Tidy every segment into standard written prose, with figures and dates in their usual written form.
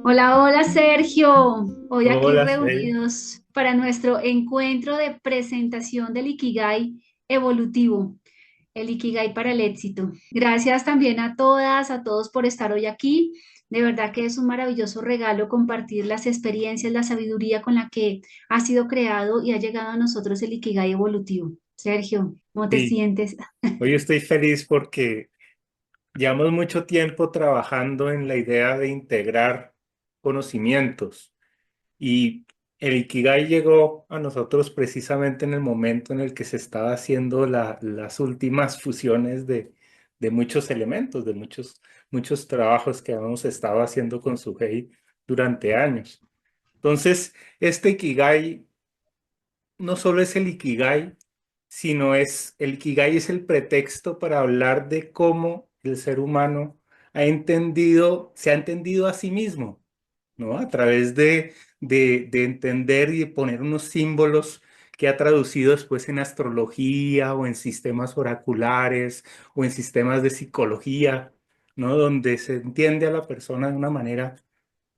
Hola, hola Sergio. Hoy aquí Hola, Freddy. reunidos para nuestro encuentro de presentación del Ikigai evolutivo, el Ikigai para el éxito. Gracias también a todas, a todos por estar hoy aquí. De verdad que es un maravilloso regalo compartir las experiencias, la sabiduría con la que ha sido creado y ha llegado a nosotros el Ikigai evolutivo. Sergio, ¿cómo te Sí, sientes? hoy estoy feliz porque llevamos mucho tiempo trabajando en la idea de integrar conocimientos y el Ikigai llegó a nosotros precisamente en el momento en el que se estaba haciendo las últimas fusiones de muchos elementos, de muchos trabajos que hemos estado haciendo con Sugei durante años. Entonces, este Ikigai no solo es el Ikigai, sino el Ikigai es el pretexto para hablar de cómo el ser humano se ha entendido a sí mismo, ¿no? A través de entender y de poner unos símbolos que ha traducido después en astrología o en sistemas oraculares o en sistemas de psicología, ¿no? Donde se entiende a la persona de una manera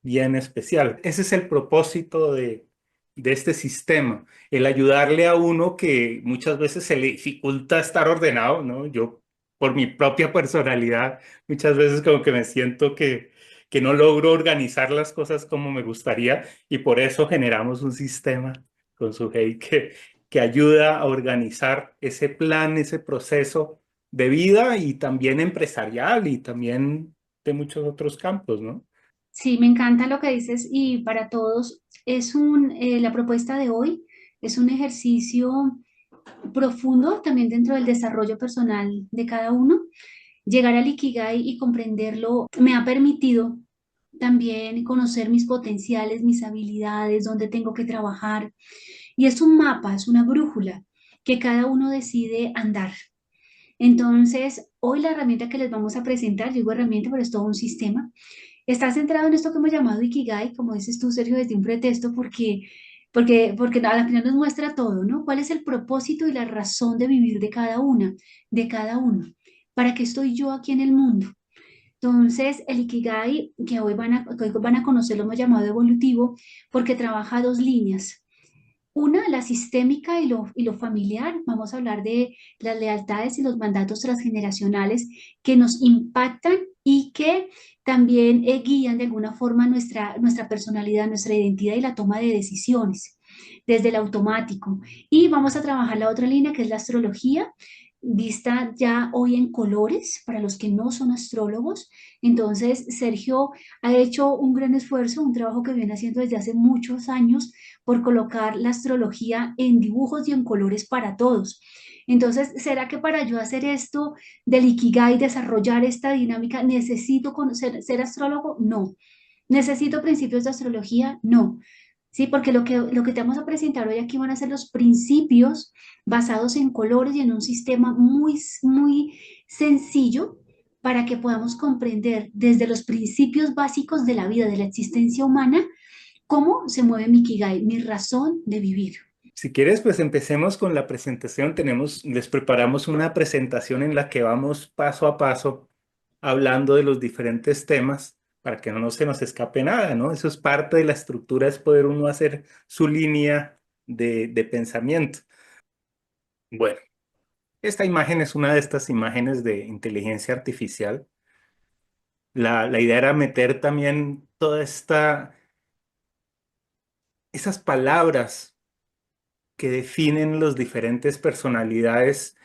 bien especial. Ese es el propósito de este sistema, el ayudarle a uno que muchas veces se le dificulta estar ordenado, ¿no? Yo, por mi propia personalidad, muchas veces como que me siento que no logro organizar las cosas como me gustaría y por eso generamos un sistema con Sugei que ayuda a organizar ese plan, ese proceso de vida y también empresarial y también de muchos otros campos, ¿no? Sí, me encanta lo que dices y para todos la propuesta de hoy es un ejercicio profundo también dentro del desarrollo personal de cada uno. Llegar al Ikigai y comprenderlo me ha permitido también conocer mis potenciales, mis habilidades, dónde tengo que trabajar. Y es un mapa, es una brújula que cada uno decide andar. Entonces, hoy la herramienta que les vamos a presentar, digo herramienta, pero es todo un sistema, está centrado en esto que hemos llamado Ikigai, como dices tú, Sergio, desde un pretexto, porque a la final nos muestra todo, ¿no? ¿Cuál es el propósito y la razón de vivir de cada uno? ¿Para qué estoy yo aquí en el mundo? Entonces, el Ikigai, que hoy van a conocer, lo hemos llamado evolutivo, porque trabaja dos líneas. Una, la sistémica y lo familiar. Vamos a hablar de las lealtades y los mandatos transgeneracionales que nos impactan y que también guían de alguna forma nuestra personalidad, nuestra identidad y la toma de decisiones desde el automático. Y vamos a trabajar la otra línea que es la astrología, vista ya hoy en colores para los que no son astrólogos. Entonces, Sergio ha hecho un gran esfuerzo, un trabajo que viene haciendo desde hace muchos años por colocar la astrología en dibujos y en colores para todos. Entonces, ¿será que para yo hacer esto del Ikigai, desarrollar esta dinámica, necesito ser astrólogo? No. ¿Necesito principios de astrología? No. Sí, porque lo que te vamos a presentar hoy aquí van a ser los principios basados en colores y en un sistema muy sencillo para que podamos comprender desde los principios básicos de la vida, de la existencia humana, ¿cómo se mueve mi Ikigai, mi razón de vivir? Si quieres, pues empecemos con la presentación. Les preparamos una presentación en la que vamos paso a paso hablando de los diferentes temas para que no se nos escape nada, ¿no? Eso es parte de la estructura, es poder uno hacer su línea de pensamiento. Bueno, esta imagen es una de estas imágenes de inteligencia artificial. La idea era meter también esas palabras que definen las diferentes personalidades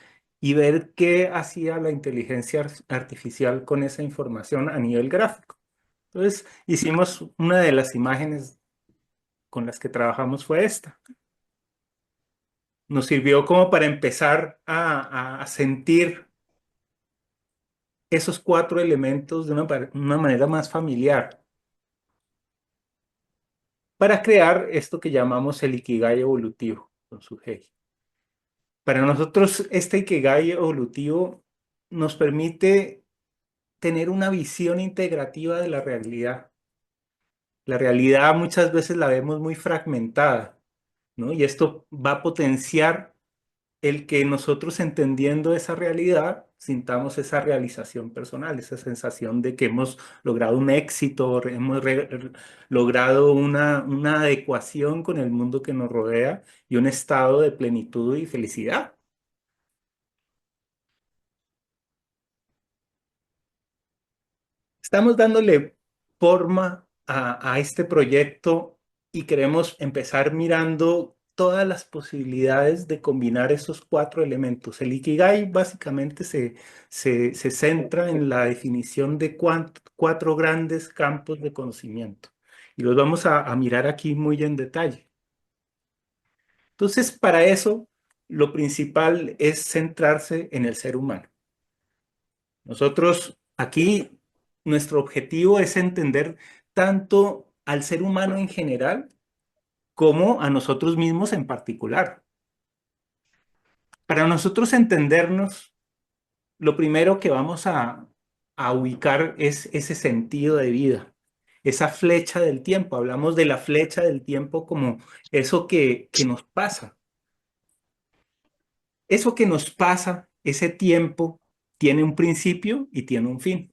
y ver qué hacía la inteligencia artificial con esa información a nivel gráfico. Entonces, hicimos una de las imágenes con las que trabajamos fue esta. Nos sirvió como para empezar a sentir esos cuatro elementos de una manera más familiar para crear esto que llamamos el Ikigai evolutivo con su G. Para nosotros, este Ikigai evolutivo nos permite tener una visión integrativa de la realidad. La realidad muchas veces la vemos muy fragmentada, ¿no? Y esto va a potenciar el que nosotros entendiendo esa realidad, sintamos esa realización personal, esa sensación de que hemos logrado un éxito, logrado una adecuación con el mundo que nos rodea y un estado de plenitud y felicidad. Estamos dándole forma a este proyecto y queremos empezar mirando todas las posibilidades de combinar esos cuatro elementos. El Ikigai básicamente se centra en la definición de cuatro grandes campos de conocimiento y los vamos a mirar aquí muy en detalle. Entonces, para eso, lo principal es centrarse en el ser humano. Nosotros aquí, nuestro objetivo es entender tanto al ser humano en general como a nosotros mismos en particular. Para nosotros entendernos, lo primero que vamos a ubicar es ese sentido de vida, esa flecha del tiempo. Hablamos de la flecha del tiempo como eso que nos pasa. Eso que nos pasa, ese tiempo, tiene un principio y tiene un fin.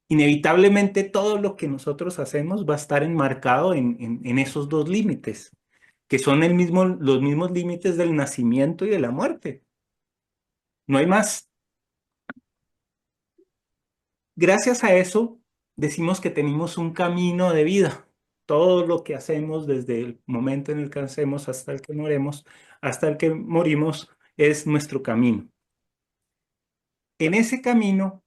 Inevitablemente todo lo que nosotros hacemos va a estar enmarcado en esos dos límites, que son los mismos límites del nacimiento y de la muerte. No hay más. Gracias a eso, decimos que tenemos un camino de vida. Todo lo que hacemos desde el momento en el que hacemos hasta el que moremos, hasta el que morimos, es nuestro camino. En ese camino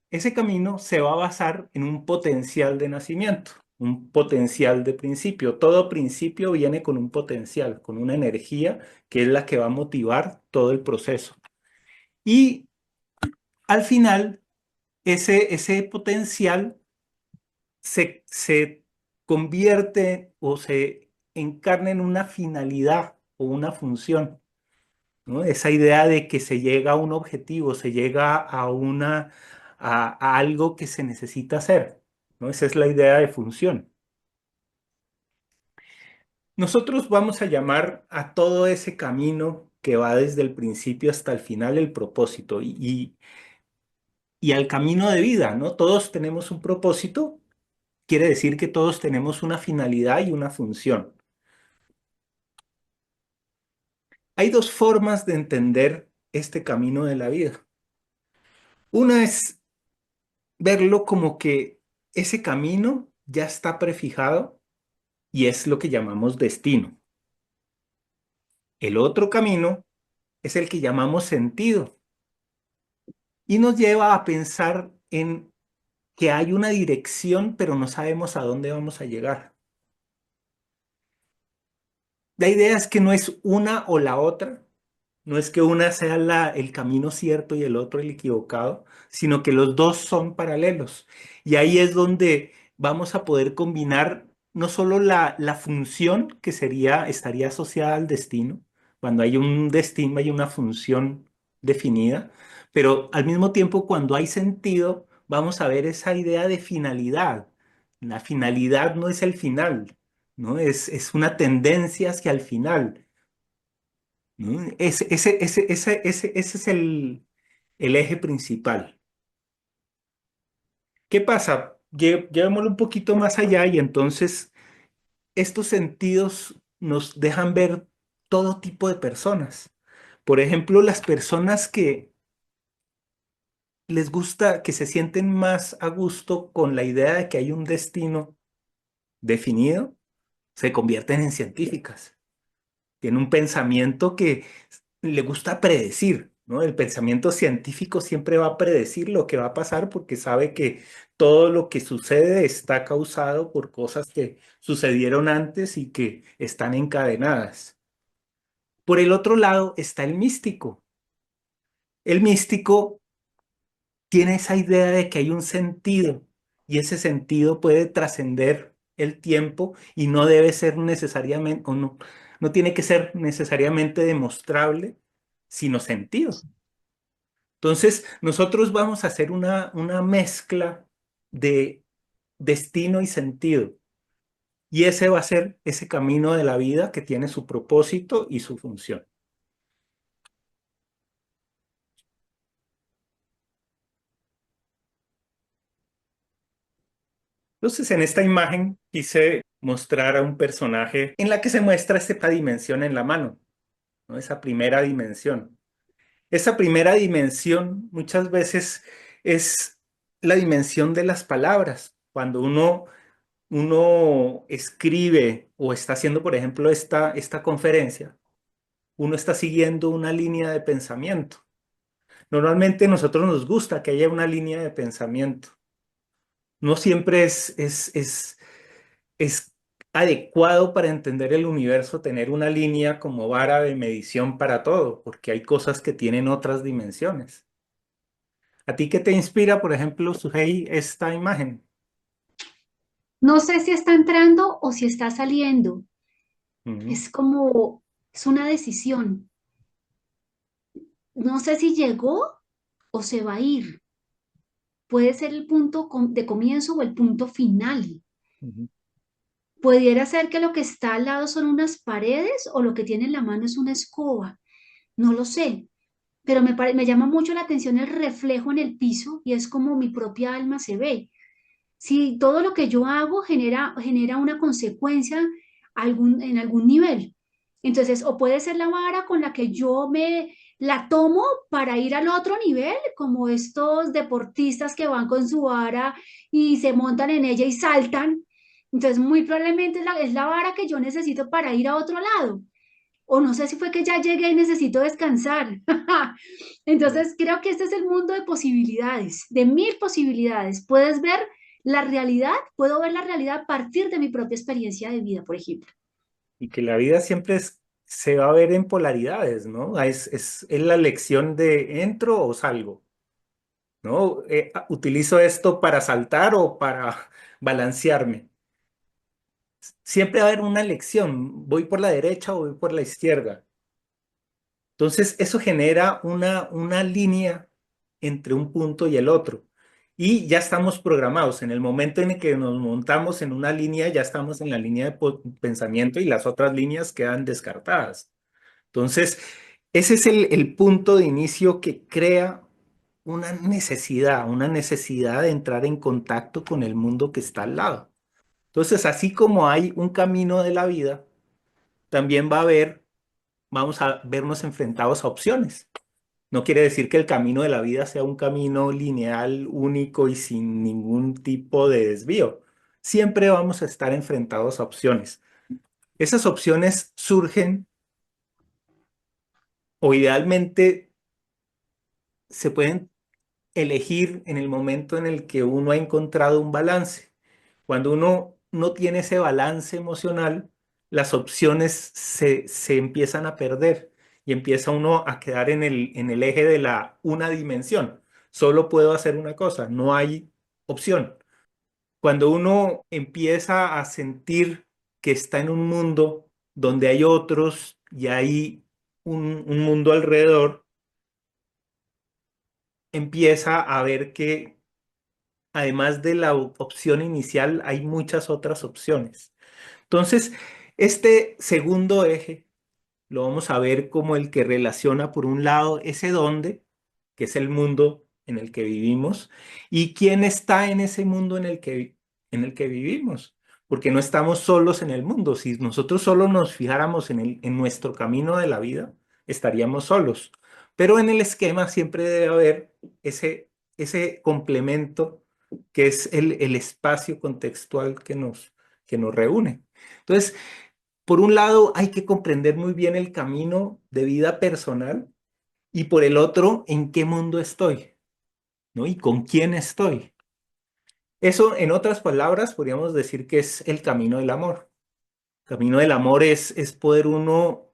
se va a basar en un potencial de nacimiento, un potencial de principio. Todo principio viene con un potencial, con una energía que es la que va a motivar todo el proceso. Y al final, ese potencial se convierte o se encarna en una finalidad o una función, ¿no? Esa idea de que se llega a un objetivo, se llega a algo que se necesita hacer, ¿no? Esa es la idea de función. Nosotros vamos a llamar a todo ese camino que va desde el principio hasta el final el propósito y al camino de vida, ¿no? Todos tenemos un propósito, quiere decir que todos tenemos una finalidad y una función. Hay dos formas de entender este camino de la vida. Una es verlo como que ese camino ya está prefijado y es lo que llamamos destino. El otro camino es el que llamamos sentido y nos lleva a pensar en que hay una dirección, pero no sabemos a dónde vamos a llegar. La idea es que no es una o la otra, no es que una sea el camino cierto y el otro el equivocado, sino que los dos son paralelos. Y ahí es donde vamos a poder combinar no solo la función que estaría asociada al destino, cuando hay un destino hay una función definida, pero al mismo tiempo cuando hay sentido, vamos a ver esa idea de finalidad. La finalidad no es el final, ¿no? Es una tendencia hacia el final. ¿No? Ese es el eje principal. ¿Qué pasa? Llevémoslo un poquito más allá y entonces estos sentidos nos dejan ver todo tipo de personas. Por ejemplo, las personas que les gusta, que se sienten más a gusto con la idea de que hay un destino definido, se convierten en científicas. Tiene un pensamiento que le gusta predecir, ¿no? El pensamiento científico siempre va a predecir lo que va a pasar porque sabe que todo lo que sucede está causado por cosas que sucedieron antes y que están encadenadas. Por el otro lado está el místico. El místico tiene esa idea de que hay un sentido y ese sentido puede trascender el tiempo y no debe ser necesariamente, o no tiene que ser necesariamente demostrable, sino sentido. Entonces, nosotros vamos a hacer una mezcla de destino y sentido. Y ese va a ser ese camino de la vida que tiene su propósito y su función. Entonces, en esta imagen quise mostrar a un personaje en la que se muestra esta dimensión en la mano, ¿no? Esa primera dimensión. Esa primera dimensión muchas veces es la dimensión de las palabras. Cuando uno escribe o está haciendo, por ejemplo, esta conferencia, uno está siguiendo una línea de pensamiento. Normalmente a nosotros nos gusta que haya una línea de pensamiento. No siempre es adecuado para entender el universo tener una línea como vara de medición para todo, porque hay cosas que tienen otras dimensiones. ¿A ti qué te inspira, por ejemplo, Sujei, esta imagen? No sé si está entrando o si está saliendo. Ujú, Es como, es una decisión. No sé si llegó o se va a ir. Puede ser el punto de comienzo o el punto final. ujú. Pudiera ser que lo que está al lado son unas paredes o lo que tiene en la mano es una escoba. No lo sé, pero me llama mucho la atención el reflejo en el piso y es como mi propia alma se ve. Si todo lo que yo hago genera una consecuencia en algún nivel. Entonces, o puede ser la vara con la que yo me la tomo para ir al otro nivel, como estos deportistas que van con su vara y se montan en ella y saltan. Entonces, muy probablemente es la vara que yo necesito para ir a otro lado. O no sé si fue que ya llegué y necesito descansar. Entonces, creo que este es el mundo de posibilidades, de mil posibilidades. Puedes ver la realidad, puedo ver la realidad a partir de mi propia experiencia de vida, por ejemplo. Y que la vida siempre se va a ver en polaridades, ¿no? Es la lección de entro o salgo, ¿no? ¿Utilizo esto para saltar o para balancearme? Siempre va a haber una lección, voy por la derecha o voy por la izquierda. Entonces, eso genera una línea entre un punto y el otro. Y ya estamos programados. En el momento en el que nos montamos en una línea, ya estamos en la línea de pensamiento y las otras líneas quedan descartadas. Entonces, ese es el punto de inicio que crea una necesidad de entrar en contacto con el mundo que está al lado. Entonces, así como hay un camino de la vida, también vamos a vernos enfrentados a opciones. No quiere decir que el camino de la vida sea un camino lineal, único y sin ningún tipo de desvío. Siempre vamos a estar enfrentados a opciones. Esas opciones surgen o idealmente se pueden elegir en el momento en el que uno ha encontrado un balance. Cuando uno no tiene ese balance emocional, las opciones se empiezan a perder y empieza uno a quedar en el eje de la una dimensión. Solo puedo hacer una cosa, no hay opción. Cuando uno empieza a sentir que está en un mundo donde hay otros y hay un mundo alrededor, empieza a ver que además de la opción inicial, hay muchas otras opciones. Entonces, este segundo eje lo vamos a ver como el que relaciona, por un lado, ese dónde, que es el mundo en el que vivimos, y quién está en ese mundo en el que vivimos. Porque no estamos solos en el mundo. Si nosotros solo nos fijáramos en nuestro camino de la vida, estaríamos solos. Pero en el esquema siempre debe haber ese complemento que es el espacio contextual que nos reúne. Entonces, por un lado, hay que comprender muy bien el camino de vida personal y por el otro, en qué mundo estoy, ¿no? Y con quién estoy. Eso, en otras palabras, podríamos decir que es el camino del amor. El camino del amor es poder uno,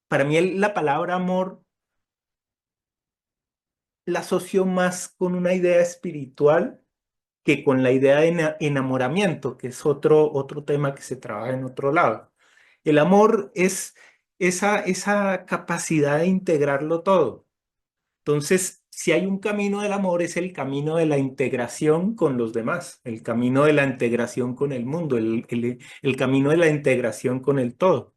para mí la palabra amor la asocio más con una idea espiritual que con la idea de enamoramiento, que es otro tema que se trabaja en otro lado. El amor es esa capacidad de integrarlo todo. Entonces, si hay un camino del amor, es el camino de la integración con los demás, el camino de la integración con el mundo, el camino de la integración con el todo.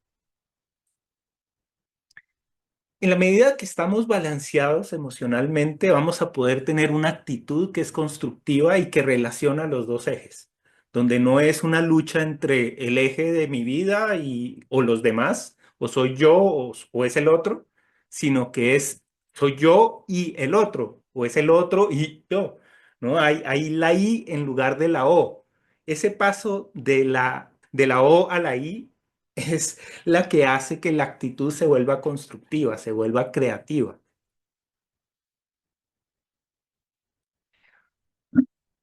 En la medida que estamos balanceados emocionalmente, vamos a poder tener una actitud que es constructiva y que relaciona los dos ejes. donde no es una lucha entre el eje de mi vida o los demás, o soy yo o es el otro, sino que soy yo y el otro, o es el otro y yo, ¿no? Hay la I en lugar de la O. Ese paso de la O a la I es la que hace que la actitud se vuelva constructiva, se vuelva creativa.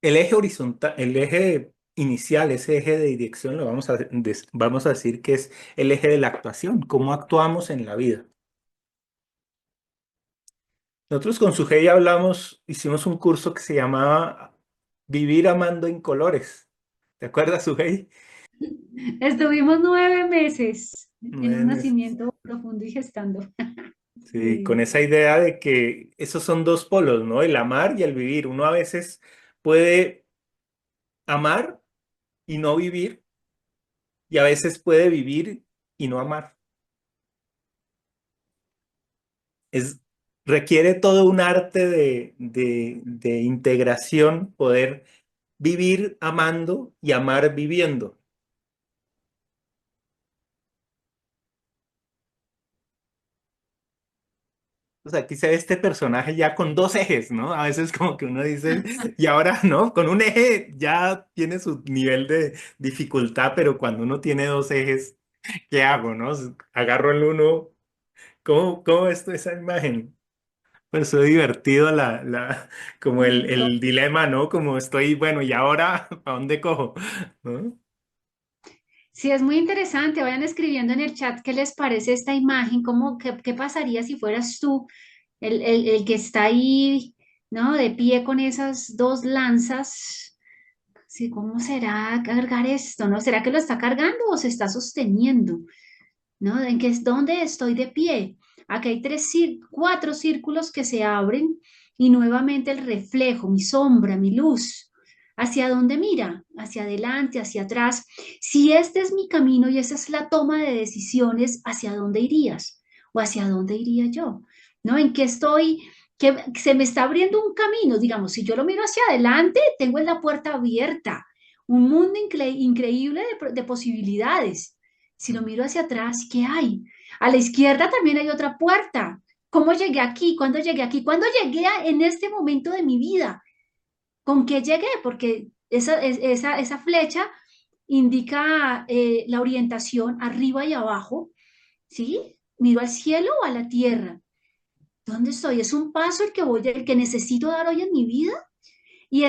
El eje horizontal, el eje inicial, ese eje de dirección, vamos a decir que es el eje de la actuación, cómo actuamos en la vida. Nosotros con Sujei hicimos un curso que se llamaba Vivir amando en colores. ¿Te acuerdas, Sujei? Estuvimos 9 meses en un 9 meses. nacimiento profundo y gestando. Sí, con Sí. esa idea de que esos son dos polos, ¿no? El amar y el vivir. Uno a veces puede amar y no vivir, y a veces puede vivir y no amar. Es, requiere todo un arte de integración, poder vivir amando y amar viviendo. O sea, aquí se ve este personaje ya con dos ejes, ¿no? A veces como que uno dice, y ahora, ¿no? Con un eje ya tiene su nivel de dificultad, pero cuando uno tiene dos ejes, ¿qué hago, no? Agarro el uno, ¿cómo es esa imagen? Pues fue divertido como el dilema, ¿no? Como estoy, bueno, ¿y ahora para dónde cojo? ¿No? Sí, es muy interesante. Vayan escribiendo en el chat qué les parece esta imagen, qué pasaría si fueras tú el que está ahí, ¿no? De pie con esas dos lanzas. Sí, ¿cómo será cargar esto, no? ¿Será que lo está cargando o se está sosteniendo? ¿No? ¿Dónde estoy de pie? Aquí hay cuatro círculos que se abren y nuevamente el reflejo, mi sombra, mi luz. ¿Hacia dónde mira? ¿Hacia adelante, hacia atrás? Si este es mi camino y esa es la toma de decisiones, ¿hacia dónde irías? ¿O hacia dónde iría yo? ¿No? ¿En qué estoy? Que se me está abriendo un camino, digamos, si yo lo miro hacia adelante, tengo la puerta abierta, un mundo increíble de posibilidades. Si lo miro hacia atrás, ¿qué hay? A la izquierda también hay otra puerta. ¿Cómo llegué aquí? ¿Cuándo llegué aquí? ¿Cuándo llegué en este momento de mi vida? ¿Con qué llegué? Porque esa flecha indica la orientación arriba y abajo, ¿sí? ¿Miro al cielo o a la tierra? ¿Dónde estoy? ¿Es un paso el que necesito dar hoy en mi vida? Yo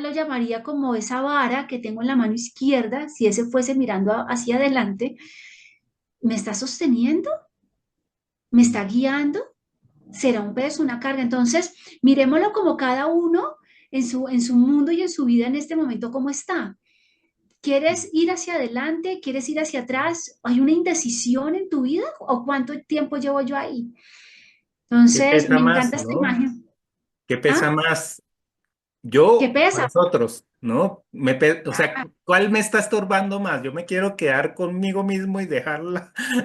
lo llamaría como esa vara que tengo en la mano izquierda, si ese fuese mirando hacia adelante, ¿me está sosteniendo? ¿Me está guiando? ¿Será un peso, una carga? Entonces, miremoslo como cada uno en su mundo y en su vida en este momento, ¿cómo está? ¿Quieres ir hacia adelante? ¿Quieres ir hacia atrás? ¿Hay una indecisión en tu vida? ¿O cuánto tiempo llevo yo ahí? ¿Qué Entonces, pesa me más, encanta esta no? imagen. ¿Qué pesa ¿Ah? más? ¿Qué Yo o pesa? los otros, ¿no? O sea, ¿cuál me está estorbando más? Yo me quiero quedar conmigo mismo y dejar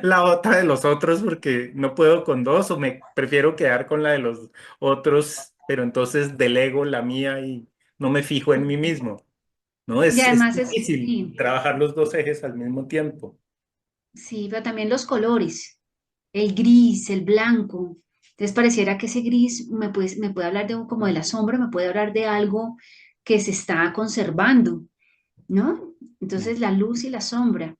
la otra de los otros porque no puedo con dos, o me prefiero quedar con la de los otros, pero entonces delego la mía y no me fijo en mí mismo, ¿no? Y Es además difícil sí, trabajar los dos ejes al mismo tiempo. sí, pero también los colores, el gris, el blanco. Entonces pareciera que ese gris me puede hablar como de la sombra, me puede hablar de algo que se está conservando, ¿no? Entonces la luz y la sombra.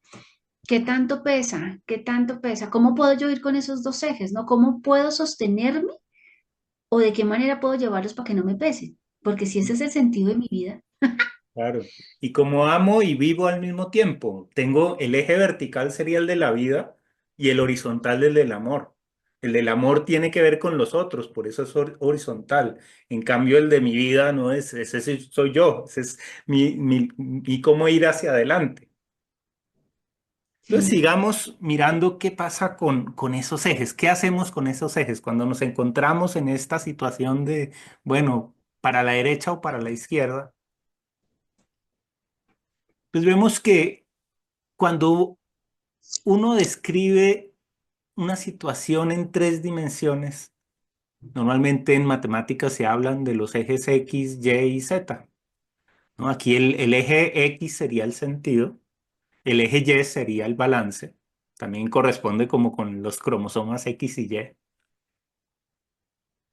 ¿Qué tanto pesa? ¿Qué tanto pesa? ¿Cómo puedo yo ir con esos dos ejes, no? ¿Cómo puedo sostenerme o de qué manera puedo llevarlos para que no me pesen? Porque si ese es el sentido de mi vida, Claro. Y como amo y vivo al mismo tiempo, tengo el eje vertical sería el de la vida y el horizontal el del amor. El del amor tiene que ver con los otros, por eso es horizontal. En cambio, el de mi vida no es, ese soy yo, ese es mi cómo ir hacia adelante. Entonces, sí. sigamos mirando qué pasa con esos ejes, qué hacemos con esos ejes cuando nos encontramos en esta situación de, bueno, para la derecha o para la izquierda. Pues vemos que cuando uno describe una situación en tres dimensiones, normalmente en matemáticas se hablan de los ejes X, Y y Z. ¿no? Aquí el eje X sería el sentido, el eje Y sería el balance, también corresponde como con los cromosomas X y Y.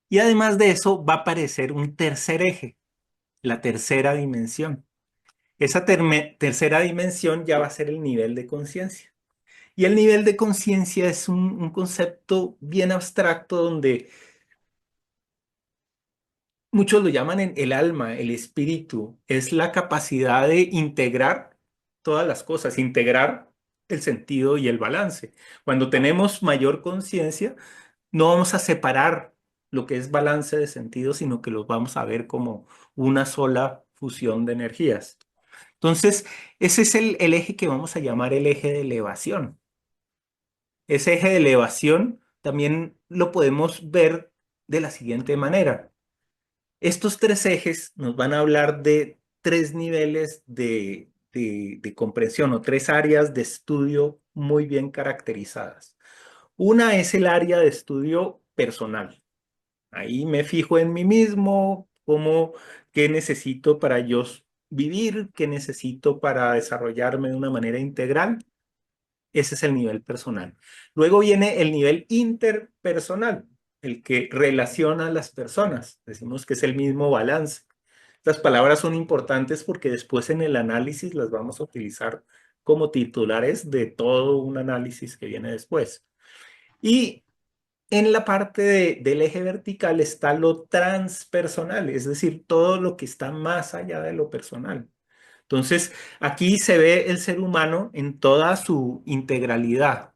Y además de eso va a aparecer un tercer eje, la tercera dimensión. Esa tercera dimensión ya va a ser el nivel de conciencia. Y el nivel de conciencia es un concepto bien abstracto donde muchos lo llaman el alma, el espíritu. Es la capacidad de integrar todas las cosas, integrar el sentido y el balance. Cuando tenemos mayor conciencia, no vamos a separar lo que es balance de sentido, sino que los vamos a ver como una sola fusión de energías. Entonces, ese es el eje que vamos a llamar el eje de elevación. Ese eje de elevación también lo podemos ver de la siguiente manera. Estos tres ejes nos van a hablar de tres niveles de comprensión o tres áreas de estudio muy bien caracterizadas. Una es el área de estudio personal. Ahí me fijo en mí mismo, cómo, qué necesito para yo vivir, qué necesito para desarrollarme de una manera integral. Ese es el nivel personal. Luego viene el nivel interpersonal, el que relaciona a las personas. Decimos que es el mismo balance. Estas palabras son importantes porque después en el análisis las vamos a utilizar como titulares de todo un análisis que viene después. Y en la parte del eje vertical está lo transpersonal, es decir, todo lo que está más allá de lo personal. Entonces, aquí se ve el ser humano en toda su integralidad.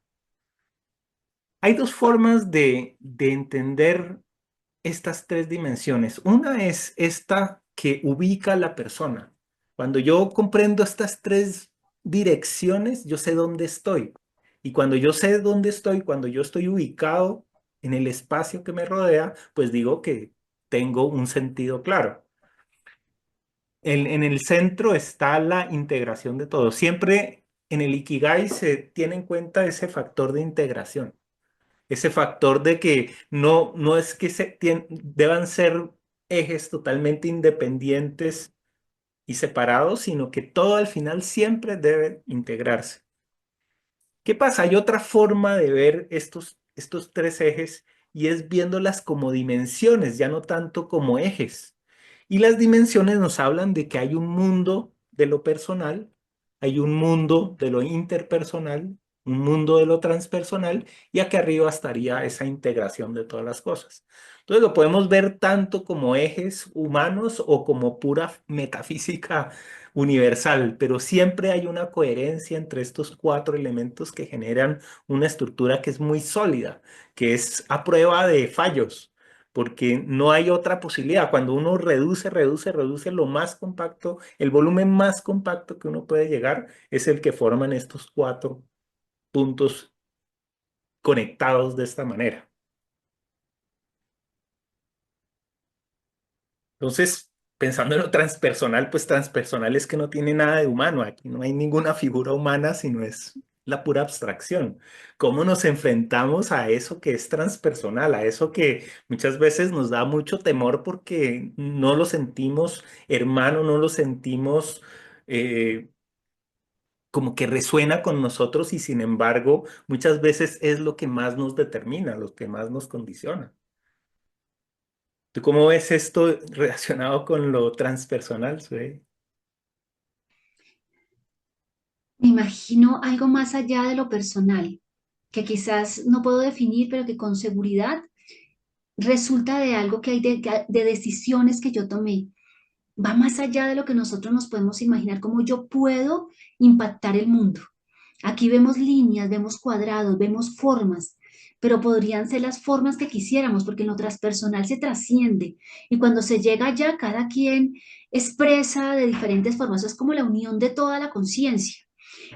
Hay dos formas de entender estas tres dimensiones. Una es esta que ubica a la persona. Cuando yo comprendo estas tres direcciones, yo sé dónde estoy. Y cuando yo sé dónde estoy, cuando yo estoy ubicado en el espacio que me rodea, pues digo que tengo un sentido claro. En el centro está la integración de todo. Siempre en el Ikigai se tiene en cuenta ese factor de integración, ese factor de que no es que deban ser ejes totalmente independientes y separados, sino que todo al final siempre debe integrarse. ¿Qué pasa? Hay otra forma de ver estos tres ejes y es viéndolas como dimensiones, ya no tanto como ejes. Y las dimensiones nos hablan de que hay un mundo de lo personal, hay un mundo de lo interpersonal, un mundo de lo transpersonal y aquí arriba estaría esa integración de todas las cosas. Entonces lo podemos ver tanto como ejes humanos o como pura metafísica universal, pero siempre hay una coherencia entre estos cuatro elementos que generan una estructura que es muy sólida, que es a prueba de fallos, porque no hay otra posibilidad. Cuando uno reduce lo más compacto, el volumen más compacto que uno puede llegar es el que forman estos cuatro puntos conectados de esta manera. Entonces, pensando en lo transpersonal, pues transpersonal es que no tiene nada de humano. Aquí no hay ninguna figura humana, sino es la pura abstracción. ¿Cómo nos enfrentamos a eso que es transpersonal, a eso que muchas veces nos da mucho temor porque no lo sentimos hermano, no lo sentimos como que resuena con nosotros y sin embargo muchas veces es lo que más nos determina, lo que más nos condiciona? ¿Tú cómo ves esto relacionado con lo transpersonal, Sue? Me imagino algo más allá de lo personal, que quizás no puedo definir, pero que con seguridad resulta de algo que hay de decisiones que yo tomé. Va más allá de lo que nosotros nos podemos imaginar, cómo yo puedo impactar el mundo. Aquí vemos líneas, vemos cuadrados, vemos formas, pero podrían ser las formas que quisiéramos, porque en lo transpersonal se trasciende. Y cuando se llega allá, cada quien expresa de diferentes formas. Eso es como la unión de toda la conciencia.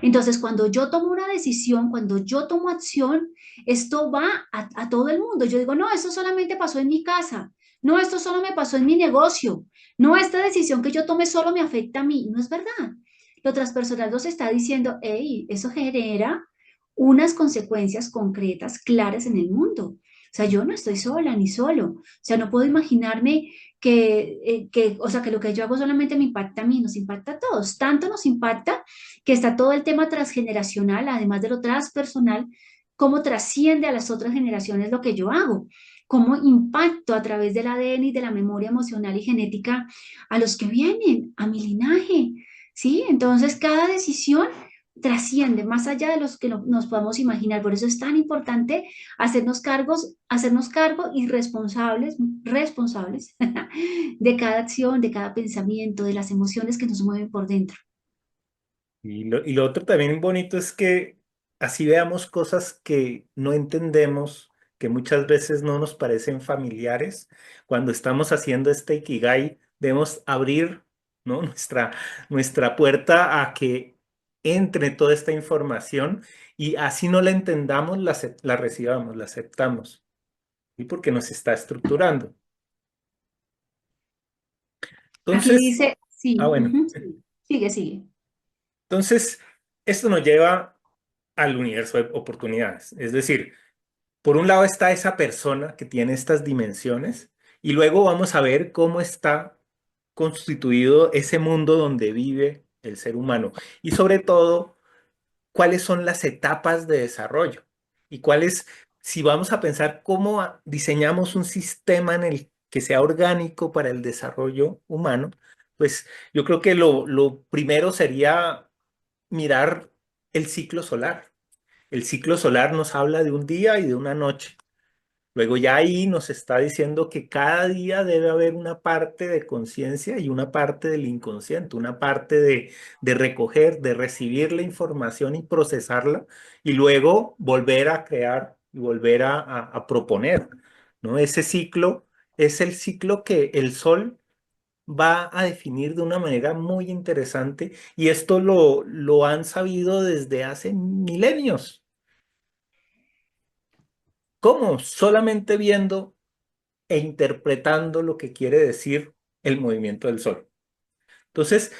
Entonces, cuando yo tomo una decisión, cuando yo tomo acción, esto va a todo el mundo. Yo digo, no, esto solamente pasó en mi casa. No, esto solo me pasó en mi negocio. No, esta decisión que yo tomé solo me afecta a mí. No es verdad. Lo transpersonal nos está diciendo, hey, eso genera unas consecuencias concretas, claras en el mundo. O sea, yo no estoy sola ni solo. O sea, no puedo imaginarme o sea, que lo que yo hago solamente me impacta a mí, nos impacta a todos. Tanto nos impacta que está todo el tema transgeneracional, además de lo transpersonal, cómo trasciende a las otras generaciones lo que yo hago, cómo impacto a través del ADN y de la memoria emocional y genética a los que vienen, a mi linaje, ¿sí? Entonces, cada decisión trasciende más allá de los que nos podamos imaginar. Por eso es tan importante hacernos cargo y responsables de cada acción, de cada pensamiento, de las emociones que nos mueven por dentro. Y lo otro también bonito es que así veamos cosas que no entendemos, que muchas veces no nos parecen familiares. Cuando estamos haciendo este Ikigai, debemos abrir, ¿no? Nuestra puerta a que entre toda esta información y así no la entendamos, la recibamos, la aceptamos. Y porque nos está estructurando. Aquí Entonces, dice, sí, bueno. ujú, sigue, sigue. Entonces, esto nos lleva al universo de oportunidades. Es decir, por un lado está esa persona que tiene estas dimensiones y luego vamos a ver cómo está constituido ese mundo donde vive el ser humano y sobre todo cuáles son las etapas de desarrollo y cuáles, si vamos a pensar cómo diseñamos un sistema en el que sea orgánico para el desarrollo humano, pues yo creo que lo primero sería mirar el ciclo solar. El ciclo solar nos habla de un día y de una noche. Luego ya ahí nos está diciendo que cada día debe haber una parte de conciencia y una parte del inconsciente, una parte de recoger, de recibir la información y procesarla y luego volver a crear y volver a proponer, ¿no? Ese ciclo es el ciclo que el sol va a definir de una manera muy interesante y esto lo han sabido desde hace milenios. ¿Cómo? Solamente viendo e interpretando lo que quiere decir el movimiento del sol. Entonces,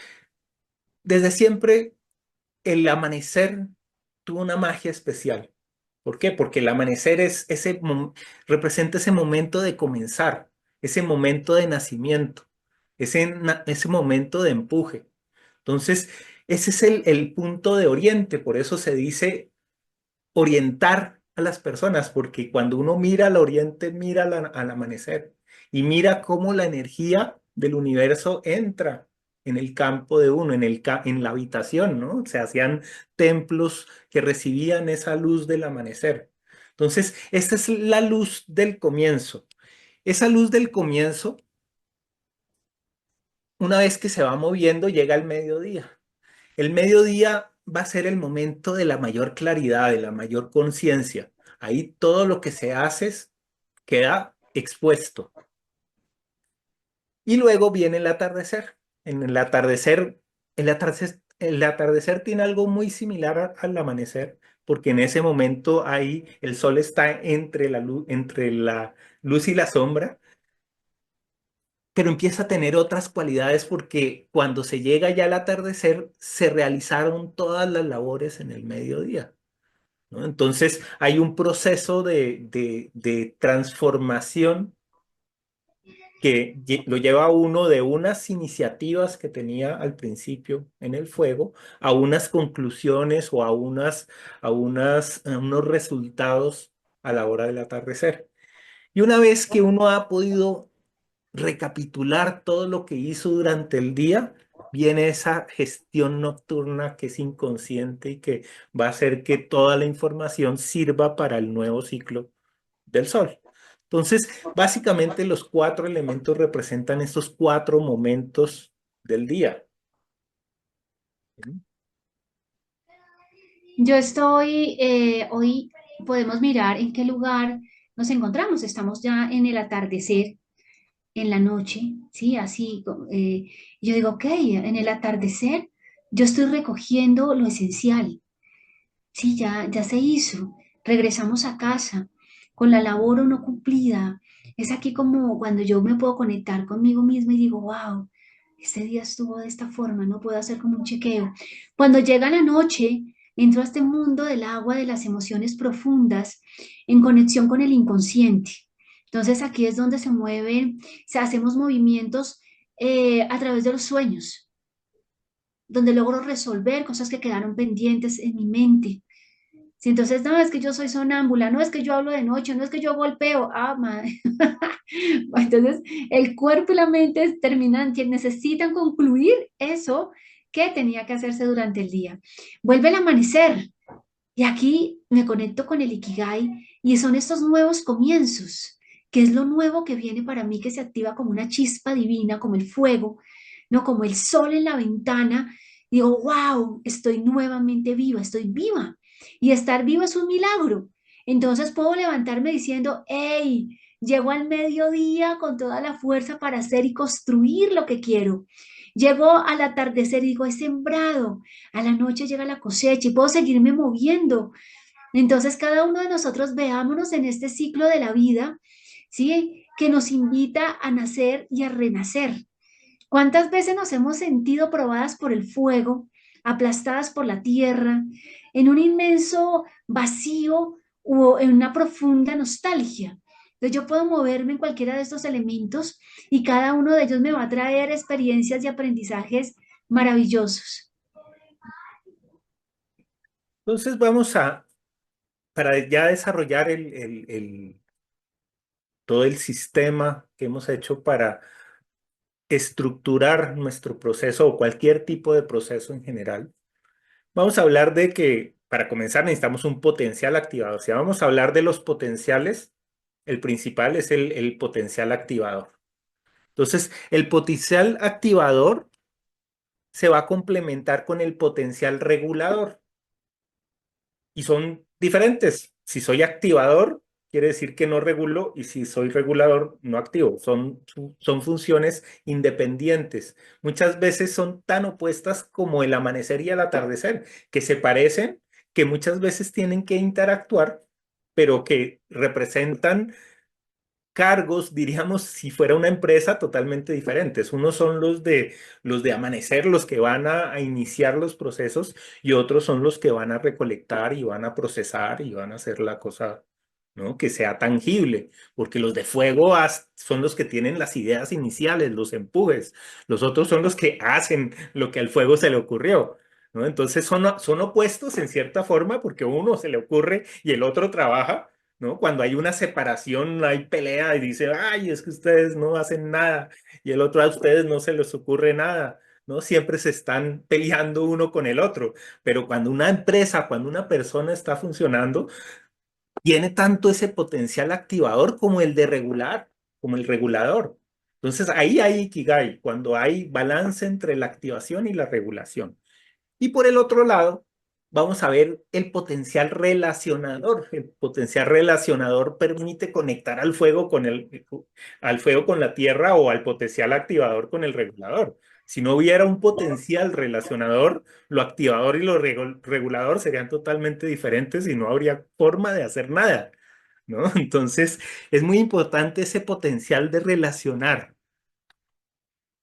desde siempre el amanecer tuvo una magia especial. ¿Por qué? Porque el amanecer representa ese momento de comenzar, ese momento de nacimiento, ese momento de empuje. Entonces, ese es el punto de oriente, por eso se dice orientar a las personas, porque cuando uno mira al oriente, mira al amanecer y mira cómo la energía del universo entra en el campo de uno, en la habitación, ¿no? Se hacían templos que recibían esa luz del amanecer. Entonces, esta es la luz del comienzo. Esa luz del comienzo, una vez que se va moviendo, llega al mediodía. El mediodía va a ser el momento de la mayor claridad, de la mayor conciencia. Ahí todo lo que se hace queda expuesto. Y luego viene el atardecer. En el atardecer tiene algo muy similar al amanecer, porque en ese momento ahí el sol está entre la luz y la sombra, pero empieza a tener otras cualidades porque cuando se llega ya al atardecer se realizaron todas las labores en el mediodía, ¿no? Entonces hay un proceso de transformación que lo lleva a uno de unas iniciativas que tenía al principio en el fuego a unas conclusiones o a unos resultados a la hora del atardecer. Y una vez que uno ha podido recapitular todo lo que hizo durante el día, viene esa gestión nocturna que es inconsciente y que va a hacer que toda la información sirva para el nuevo ciclo del sol. Entonces, básicamente los cuatro elementos representan estos cuatro momentos del día. Yo estoy, hoy podemos mirar en qué lugar nos encontramos. Estamos ya en el atardecer, en la noche, ¿sí? Así, yo digo, ok, en el atardecer yo estoy recogiendo lo esencial, ¿sí? Ya se hizo. Regresamos a casa con la labor o no cumplida. Es aquí como cuando yo me puedo conectar conmigo misma y digo, wow, este día estuvo de esta forma, no puedo hacer como un chequeo. Cuando llega la noche, entro a este mundo del agua, de las emociones profundas, en conexión con el inconsciente. Entonces aquí es donde se mueven, hacemos movimientos a través de los sueños, donde logro resolver cosas que quedaron pendientes en mi mente. Si entonces, no, es que yo soy sonámbula, no es que yo hablo de noche, no es que yo golpeo, ah, madre. Entonces, el cuerpo y la mente terminan, que necesitan concluir eso que tenía que hacerse durante el día. Vuelve el amanecer y aquí me conecto con el Ikigai y son estos nuevos comienzos, que es lo nuevo que viene para mí, que se activa como una chispa divina, como el fuego, ¿no? Como el sol en la ventana. Digo, wow, estoy nuevamente viva, estoy viva. Y estar viva es un milagro. Entonces puedo levantarme diciendo, hey, llego al mediodía con toda la fuerza para hacer y construir lo que quiero. Llego al atardecer y digo, he sembrado. A la noche llega la cosecha y puedo seguirme moviendo. Entonces, cada uno de nosotros veámonos en este ciclo de la vida, ¿sí? Que nos invita a nacer y a renacer. ¿Cuántas veces nos hemos sentido probadas por el fuego, aplastadas por la tierra, en un inmenso vacío o en una profunda nostalgia? Entonces yo puedo moverme en cualquiera de estos elementos y cada uno de ellos me va a traer experiencias y aprendizajes maravillosos. Entonces vamos para ya desarrollar todo el sistema que hemos hecho para estructurar nuestro proceso o cualquier tipo de proceso en general. Vamos a hablar de que, para comenzar, necesitamos un potencial activador. Si vamos a hablar de los potenciales, el principal es el potencial activador. Entonces, el potencial activador se va a complementar con el potencial regulador y son diferentes. Si soy activador, quiere decir que no regulo y si soy regulador, no activo. Son funciones independientes. Muchas veces son tan opuestas como el amanecer y el atardecer, que se parecen, que muchas veces tienen que interactuar, pero que representan cargos, diríamos, si fuera una empresa totalmente diferentes. Unos son los de amanecer, los que van a iniciar los procesos, y otros son los que van a recolectar y van a procesar y van a hacer la cosa, ¿no? Que sea tangible, porque los de fuego son los que tienen las ideas iniciales, los empujes. Los otros son los que hacen lo que al fuego se le ocurrió. ¿No? Entonces son opuestos en cierta forma porque uno se le ocurre y el otro trabaja, ¿no? Cuando hay una separación, hay pelea y dice, ay, es que ustedes no hacen nada y el otro a ustedes no se les ocurre nada, ¿no? Siempre se están peleando uno con el otro, pero cuando una empresa, cuando una persona está funcionando, tiene tanto ese potencial activador como el de regular, como el regulador. Entonces ahí hay Ikigai, cuando hay balance entre la activación y la regulación. Y por el otro lado, vamos a ver el potencial relacionador. El potencial relacionador permite conectar al fuego con la tierra o al potencial activador con el regulador. Si no hubiera un potencial relacionador, lo activador y lo regulador serían totalmente diferentes y no habría forma de hacer nada, ¿no? Entonces, es muy importante ese potencial de relacionar.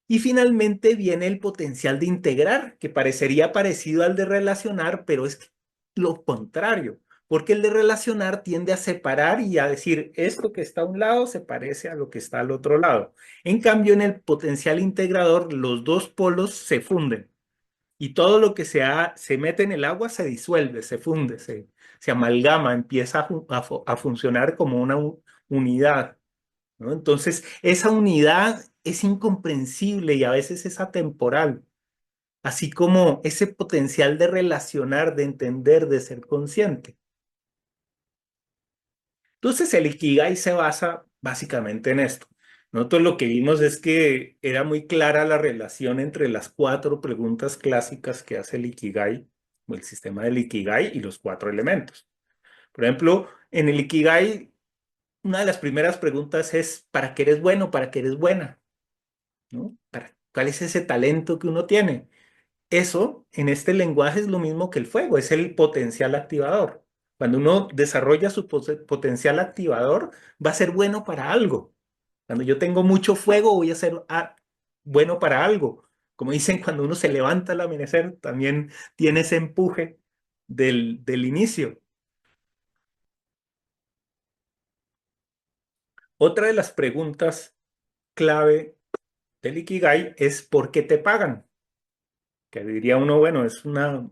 Y finalmente viene el potencial de integrar, que parecería parecido al de relacionar, pero es lo contrario, porque el de relacionar tiende a separar y a decir, esto que está a un lado se parece a lo que está al otro lado. En cambio, en el potencial integrador, los dos polos se funden y todo lo que se mete en el agua se disuelve, se funde, se amalgama, empieza a funcionar como una unidad. ¿No? Entonces, esa unidad es incomprensible y a veces es atemporal, así como ese potencial de relacionar, de entender, de ser consciente. Entonces, el Ikigai se basa básicamente en esto. Nosotros lo que vimos es que era muy clara la relación entre las cuatro preguntas clásicas que hace el Ikigai, o el sistema del Ikigai, y los cuatro elementos. Por ejemplo, en el Ikigai, una de las primeras preguntas es, ¿para qué eres bueno? ¿Para qué eres buena? ¿No? ¿Cuál es ese talento que uno tiene? Eso en este lenguaje es lo mismo que el fuego, es el potencial activador. Cuando uno desarrolla su potencial activador, va a ser bueno para algo. Cuando yo tengo mucho fuego, voy a ser bueno para algo. Como dicen, cuando uno se levanta al amanecer, también tiene ese empuje. del inicio. Otra de las preguntas clave del Ikigai es ¿por qué te pagan? Que diría uno, bueno, es una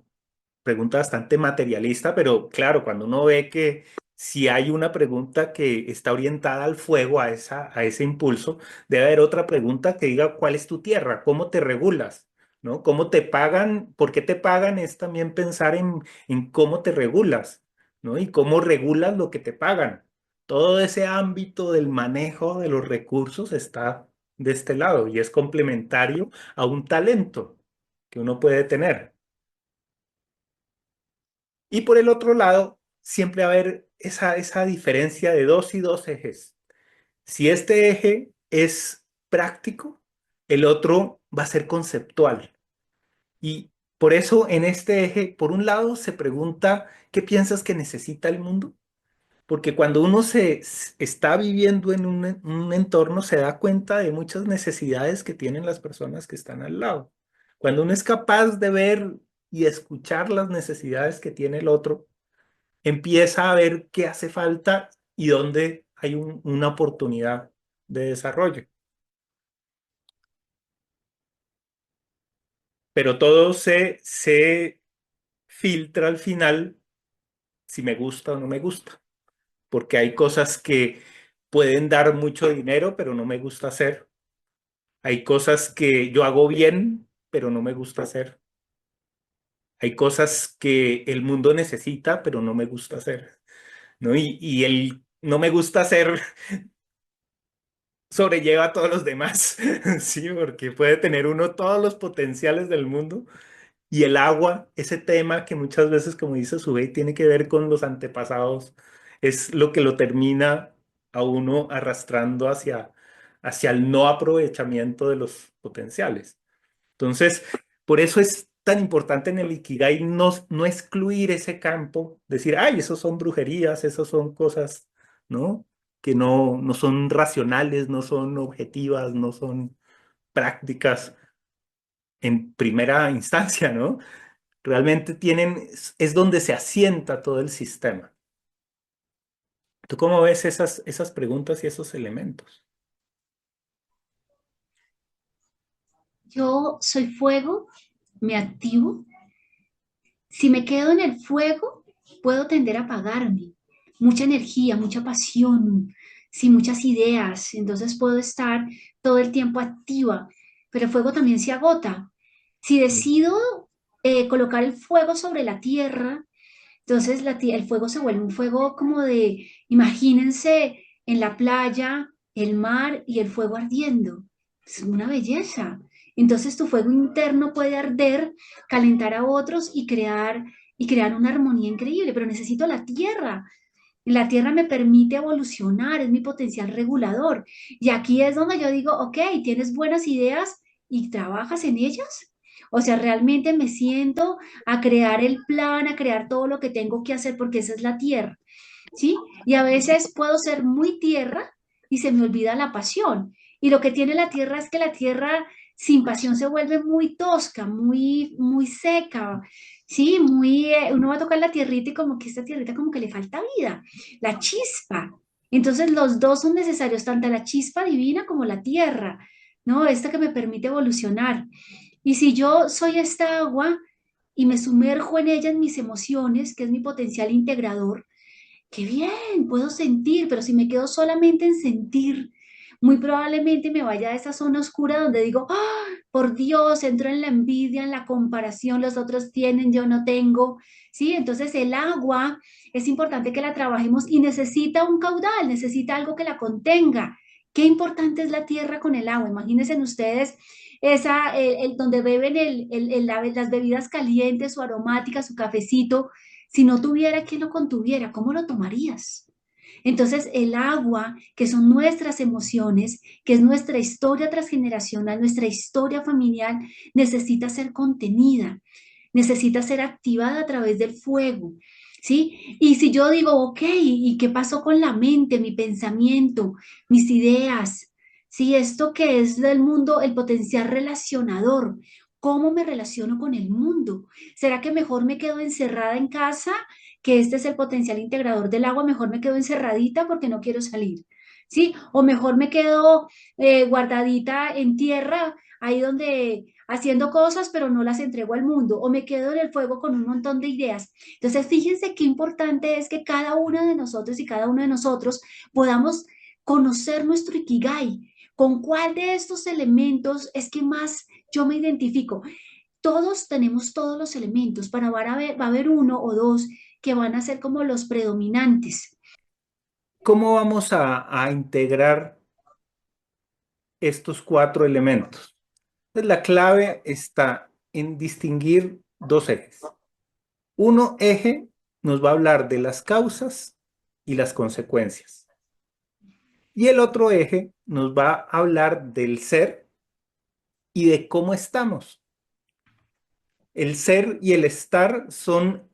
pregunta bastante materialista, pero claro, cuando uno ve que si hay una pregunta que está orientada al fuego, a ese impulso, debe haber otra pregunta que diga ¿cuál es tu tierra? ¿Cómo te regulas? ¿No? ¿Cómo te pagan? ¿Por qué te pagan? Es también pensar en cómo te regulas, ¿no? Y cómo regulas lo que te pagan. Todo ese ámbito del manejo de los recursos está de este lado y es complementario a un talento que uno puede tener. Y por el otro lado, siempre va a haber esa diferencia de dos y dos ejes. Si este eje es práctico, el otro va a ser conceptual. Y por eso en este eje, por un lado, se pregunta, ¿qué piensas que necesita el mundo? Porque cuando uno está viviendo en un entorno, se da cuenta de muchas necesidades que tienen las personas que están al lado. Cuando uno es capaz de ver y escuchar las necesidades que tiene el otro, empieza a ver qué hace falta y dónde hay una oportunidad de desarrollo. Pero todo se filtra al final si me gusta o no me gusta, porque hay cosas que pueden dar mucho dinero, pero no me gusta hacer. Hay cosas que yo hago bien, pero no me gusta hacer. Hay cosas que el mundo necesita, pero no me gusta hacer, ¿no? Y el no me gusta hacer sobrelleva a todos los demás, sí, porque puede tener uno todos los potenciales del mundo y el agua, ese tema que muchas veces, como dice Subey, tiene que ver con los antepasados, es lo que lo termina a uno arrastrando hacia el no aprovechamiento de los potenciales. Entonces, por eso es tan importante en el Ikigai no excluir ese campo, decir, ay, esos son brujerías, esos son cosas, ¿no? Que no son racionales, no son objetivas, no son prácticas en primera instancia, ¿no? Realmente es donde se asienta todo el sistema. ¿Tú cómo ves esas preguntas y esos elementos? Yo soy fuego, me activo. Si me quedo en el fuego, puedo tender a apagarme. Mucha energía, mucha pasión, sí, muchas ideas. Entonces puedo estar todo el tiempo activa, pero el fuego también se agota. Si decido colocar el fuego sobre la tierra, entonces el fuego se vuelve un fuego como de, imagínense en la playa, el mar y el fuego ardiendo. Es una belleza. Entonces tu fuego interno puede arder, calentar a otros y crear una armonía increíble, pero necesito la tierra. La tierra me permite evolucionar, es mi potencial regulador. Y aquí es donde yo digo, ok, tienes buenas ideas y trabajas en ellas. O sea, realmente me siento a crear el plan, a crear todo lo que tengo que hacer porque esa es la tierra, ¿sí? Y a veces puedo ser muy tierra y se me olvida la pasión. Y lo que tiene la tierra es que la tierra sin pasión se vuelve muy tosca, muy seca, ¿sí? Uno va a tocar la tierrita y como que esta tierrita como que le falta vida, la chispa. Entonces los dos son necesarios, tanto la chispa divina como la tierra, ¿no? Esta que me permite evolucionar. Y si yo soy esta agua y me sumerjo en ella, en mis emociones, que es mi potencial integrador, qué bien, puedo sentir, pero si me quedo solamente en sentir, muy probablemente me vaya a esa zona oscura donde digo, ¡ah! Por Dios, entro en la envidia, en la comparación, los otros tienen, yo no tengo, ¿sí? Entonces el agua es importante que la trabajemos y necesita un caudal, necesita algo que la contenga. Qué importante es la tierra con el agua. Imagínense ustedes donde beben las bebidas calientes o aromáticas, su cafecito, si no tuviera quien lo contuviera, ¿cómo lo tomarías? Entonces, el agua, que son nuestras emociones, que es nuestra historia transgeneracional, nuestra historia familiar, necesita ser contenida, necesita ser activada a través del fuego, ¿sí? Y si yo digo, ok, ¿y qué pasó con la mente, mi pensamiento, mis ideas? ¿Sí? Esto que es del mundo, el potencial relacionador. ¿cómo me relaciono con el mundo? ¿Será que mejor me quedo encerrada en casa, que este es el potencial integrador del agua? Mejor me quedo encerradita porque no quiero salir, ¿sí? O mejor me quedo guardadita en tierra, ahí donde haciendo cosas, pero no las entrego al mundo, o me quedo en el fuego con un montón de ideas. Entonces, fíjense qué importante es que cada una de nosotros y cada uno de nosotros podamos conocer nuestro ikigai. ¿Con cuál de estos elementos es que más yo me identifico? Todos tenemos todos los elementos, para va a haber uno o dos que van a ser como los predominantes. ¿Cómo vamos a integrar estos cuatro elementos? Pues la clave está en distinguir dos ejes. Uno eje nos va a hablar de las causas y las consecuencias. Y el otro eje nos va a hablar del ser y de cómo estamos. El ser y el estar son,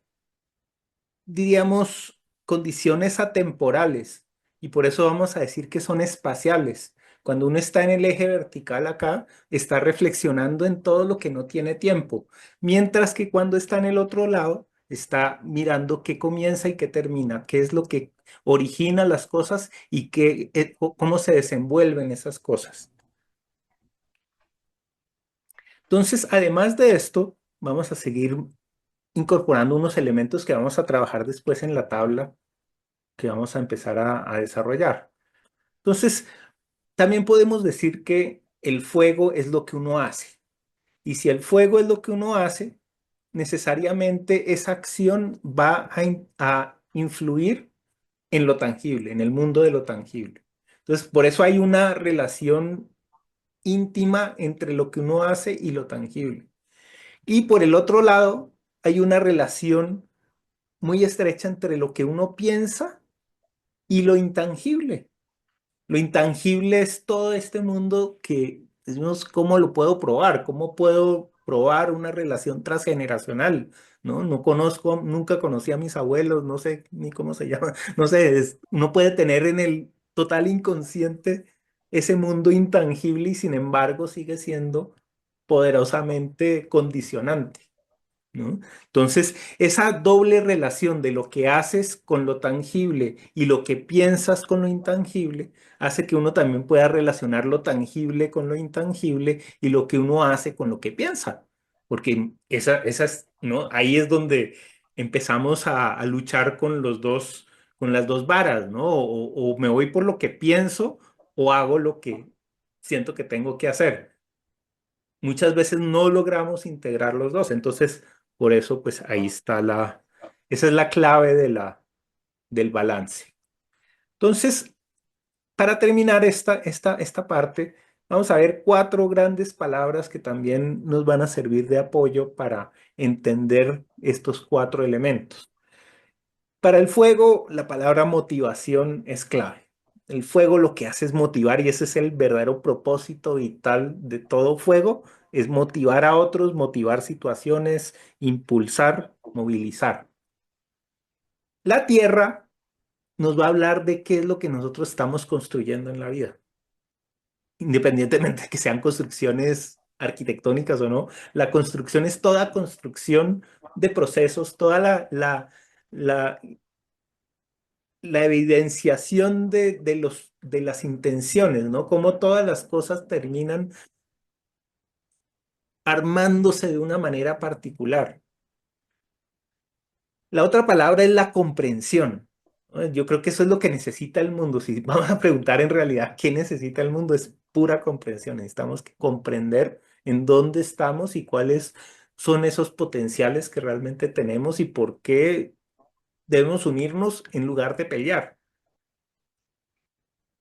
diríamos, condiciones atemporales y por eso vamos a decir que son espaciales. Cuando uno está en el eje vertical acá, está reflexionando en todo lo que no tiene tiempo, mientras que cuando está en el otro lado, está mirando qué comienza y qué termina, qué es lo que origina las cosas y cómo se desenvuelven esas cosas. Entonces, además de esto, vamos a seguir incorporando unos elementos que vamos a trabajar después en la tabla que vamos a empezar a desarrollar. Entonces, también podemos decir que el fuego es lo que uno hace. Y si el fuego es lo que uno hace, necesariamente esa acción va a influir en lo tangible, en el mundo de lo tangible. Entonces, por eso hay una relación íntima entre lo que uno hace y lo tangible. Y por el otro lado, hay una relación muy estrecha entre lo que uno piensa y lo intangible. Lo intangible es todo este mundo que decimos, ¿cómo lo puedo probar? ¿Cómo puedo probar una relación transgeneracional? ¿No? No conozco, nunca conocí a mis abuelos, no sé ni cómo se llama, no sé, uno puede tener en el total inconsciente ese mundo intangible y sin embargo sigue siendo poderosamente condicionante. ¿No? Entonces, esa doble relación de lo que haces con lo tangible y lo que piensas con lo intangible hace que uno también pueda relacionar lo tangible con lo intangible y lo que uno hace con lo que piensa. Porque ¿no? Ahí es donde empezamos a luchar con con las dos varas, ¿no? O me voy por lo que pienso o hago lo que siento que tengo que hacer. Muchas veces no logramos integrar los dos. Entonces, por eso, pues ahí está esa es la clave del balance. Entonces, para terminar esta parte, vamos a ver cuatro grandes palabras que también nos van a servir de apoyo para entender estos cuatro elementos. Para el fuego, la palabra motivación es clave. El fuego lo que hace es motivar y ese es el verdadero propósito vital de todo fuego, es motivar a otros, motivar situaciones, impulsar, movilizar. La tierra nos va a hablar de qué es lo que nosotros estamos construyendo en la vida. Independientemente de que sean construcciones arquitectónicas o no, la construcción es toda construcción de procesos, toda la la evidenciación de las intenciones, ¿no? Cómo todas las cosas terminan armándose de una manera particular. La otra palabra es la comprensión, ¿no? Yo creo que eso es lo que necesita el mundo. Si vamos a preguntar en realidad qué necesita el mundo, es pura comprensión. Necesitamos comprender en dónde estamos y cuáles son esos potenciales que realmente tenemos y por qué debemos unirnos en lugar de pelear.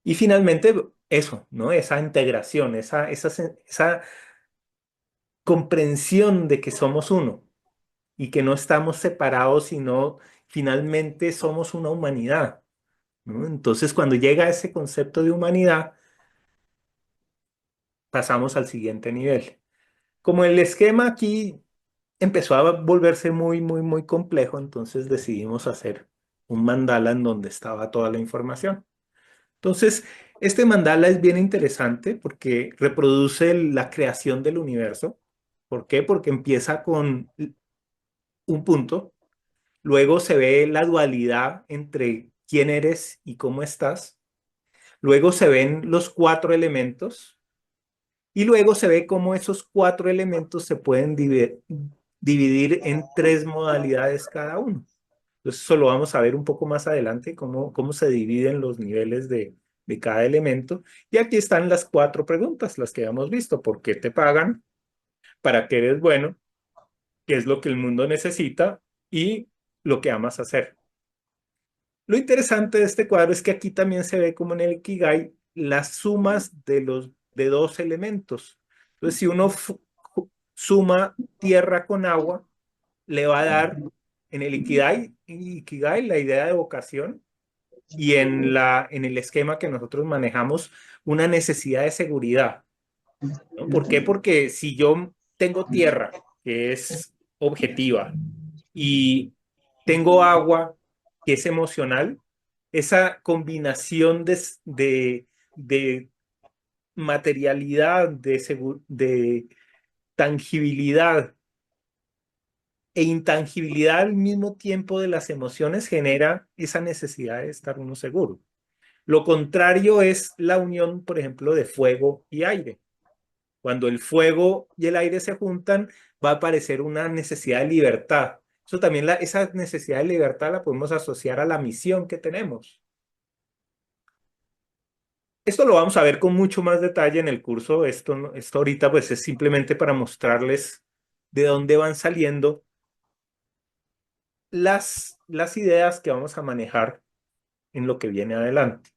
Y finalmente, eso, ¿no? Esa integración, esa comprensión de que somos uno y que no estamos separados, sino finalmente somos una humanidad, ¿no? Entonces, cuando llega ese concepto de humanidad, pasamos al siguiente nivel. Como el esquema aquí empezó a volverse muy complejo, entonces decidimos hacer un mandala en donde estaba toda la información. Entonces, este mandala es bien interesante porque reproduce la creación del universo. ¿Por qué? Porque empieza con un punto, luego se ve la dualidad entre quién eres y cómo estás, luego se ven los cuatro elementos y luego se ve cómo esos cuatro elementos se pueden dividir en tres modalidades cada uno. Entonces, eso lo vamos a ver un poco más adelante, cómo se dividen los niveles de cada elemento. Y aquí están las cuatro preguntas, las que hemos visto. ¿Por qué te pagan? ¿Para qué eres bueno? ¿Qué es lo que el mundo necesita? Y lo que amas hacer. Lo interesante de este cuadro es que aquí también se ve como en el Ikigai las sumas de dos elementos. Entonces, si uno suma tierra con agua, le va a dar en el Ikigai la idea de vocación y en el esquema que nosotros manejamos una necesidad de seguridad, ¿no? ¿Por qué? Porque si yo tengo tierra, que es objetiva, y tengo agua, que es emocional, esa combinación de materialidad, de tangibilidad e intangibilidad al mismo tiempo de las emociones genera esa necesidad de estar uno seguro. Lo contrario es la unión, por ejemplo, de fuego y aire. Cuando el fuego y el aire se juntan, va a aparecer una necesidad de libertad. Eso también, esa necesidad de libertad la podemos asociar a la misión que tenemos. Esto lo vamos a ver con mucho más detalle en el curso. Esto ahorita pues es simplemente para mostrarles de dónde van saliendo las ideas que vamos a manejar en lo que viene adelante.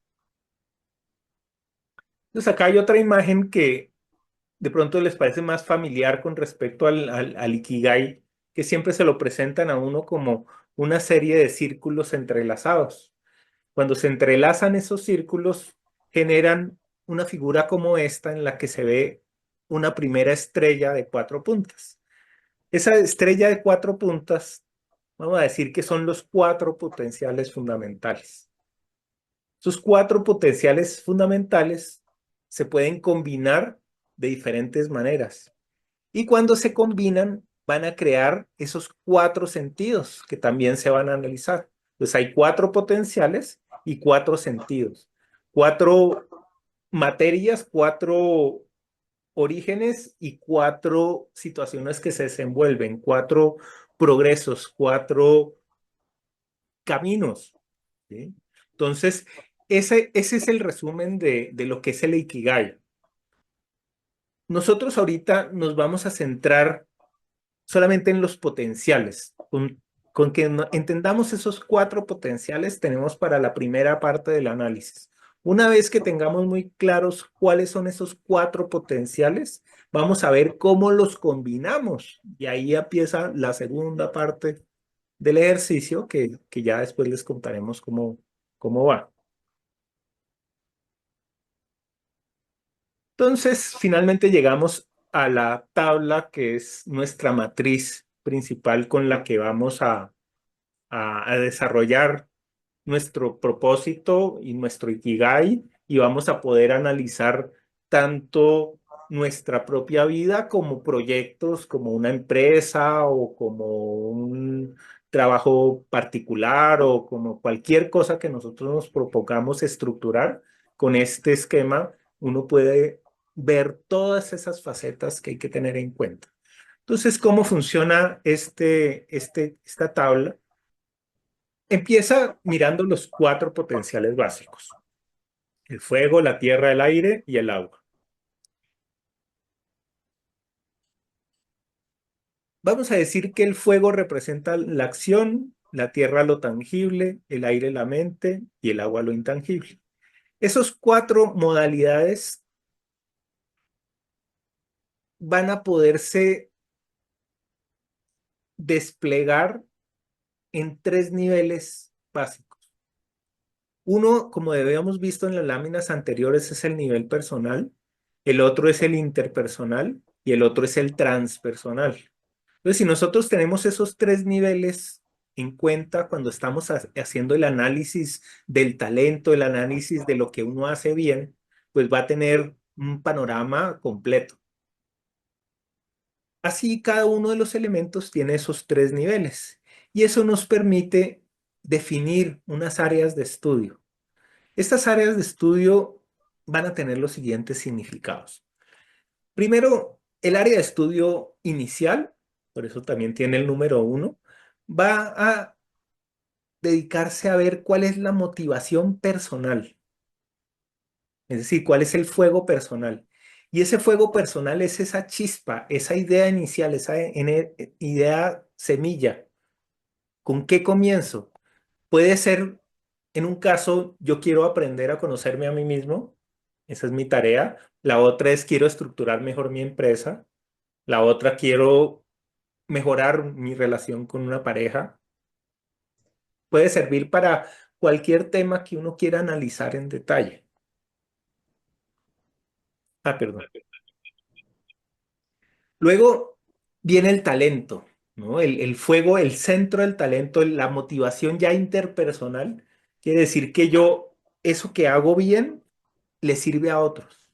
Entonces acá hay otra imagen que de pronto les parece más familiar con respecto al Ikigai, que siempre se lo presentan a uno como una serie de círculos entrelazados. Cuando se entrelazan esos círculos, generan una figura como esta en la que se ve una primera estrella de cuatro puntas. Esa estrella de cuatro puntas, vamos a decir que son los cuatro potenciales fundamentales. Sus cuatro potenciales fundamentales se pueden combinar de diferentes maneras. Y cuando se combinan, van a crear esos cuatro sentidos que también se van a analizar. Entonces hay cuatro potenciales y cuatro sentidos. Cuatro materias, cuatro orígenes y cuatro situaciones que se desenvuelven, cuatro progresos, cuatro caminos, ¿sí? Entonces, ese es el resumen de lo que es el Ikigai. Nosotros ahorita nos vamos a centrar solamente en los potenciales. Con que entendamos esos cuatro potenciales, tenemos para la primera parte del análisis. Una vez que tengamos muy claros cuáles son esos cuatro potenciales, vamos a ver cómo los combinamos. Y ahí empieza la segunda parte del ejercicio que ya después les contaremos cómo va. Entonces, finalmente llegamos a la tabla que es nuestra matriz principal con la que vamos a desarrollar nuestro propósito y nuestro Ikigai y vamos a poder analizar tanto nuestra propia vida como proyectos, como una empresa o como un trabajo particular o como cualquier cosa que nosotros nos propongamos estructurar. Con este esquema uno puede ver todas esas facetas que hay que tener en cuenta. Entonces, ¿cómo funciona esta tabla? Empieza mirando los cuatro potenciales básicos: el fuego, la tierra, el aire y el agua. Vamos a decir que el fuego representa la acción, la tierra lo tangible, el aire la mente y el agua lo intangible. Esos cuatro modalidades van a poderse desplegar en tres niveles básicos. Uno, como habíamos visto en las láminas anteriores, es el nivel personal, el otro es el interpersonal y el otro es el transpersonal. Entonces, si nosotros tenemos esos tres niveles en cuenta cuando estamos haciendo el análisis del talento, el análisis de lo que uno hace bien, pues va a tener un panorama completo. Así cada uno de los elementos tiene esos tres niveles y eso nos permite definir unas áreas de estudio. Estas áreas de estudio van a tener los siguientes significados. Primero, el área de estudio inicial, por eso también tiene el número uno, va a dedicarse a ver cuál es la motivación personal, es decir, cuál es el fuego personal. Y ese fuego personal es esa chispa, esa idea inicial, esa idea semilla. ¿Con qué comienzo? Puede ser, en un caso, yo quiero aprender a conocerme a mí mismo, esa es mi tarea. La otra es quiero estructurar mejor mi empresa. La otra quiero mejorar mi relación con una pareja. Puede servir para cualquier tema que uno quiera analizar en detalle. Ah, perdón. Luego viene el talento, ¿no? El fuego, el centro del talento, la motivación ya interpersonal. Quiere decir que yo, eso que hago bien, le sirve a otros.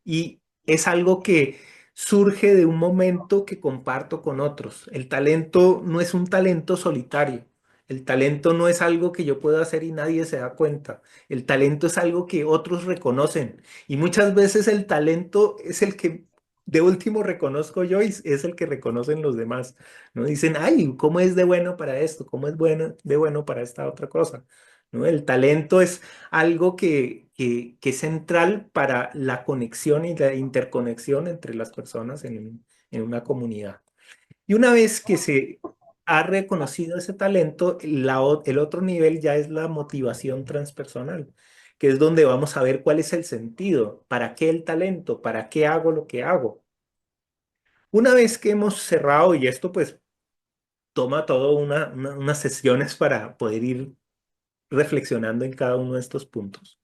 Y es algo que surge de un momento que comparto con otros. El talento no es un talento solitario. El talento no es algo que yo pueda hacer y nadie se da cuenta. El talento es algo que otros reconocen. Y muchas veces el talento es el que de último reconozco yo y es el que reconocen los demás. ¿No? Dicen, ay, ¿cómo es de bueno para esto? ¿Cómo es bueno, de bueno para esta otra cosa? ¿No? El talento es algo que es central para la conexión y la interconexión entre las personas en una comunidad. Y una vez que se ha reconocido ese talento, el otro nivel ya es la motivación transpersonal, que es donde vamos a ver cuál es el sentido, para qué el talento, para qué hago lo que hago. Una vez que hemos cerrado, y esto pues toma todo unas sesiones para poder ir reflexionando en cada uno de estos puntos.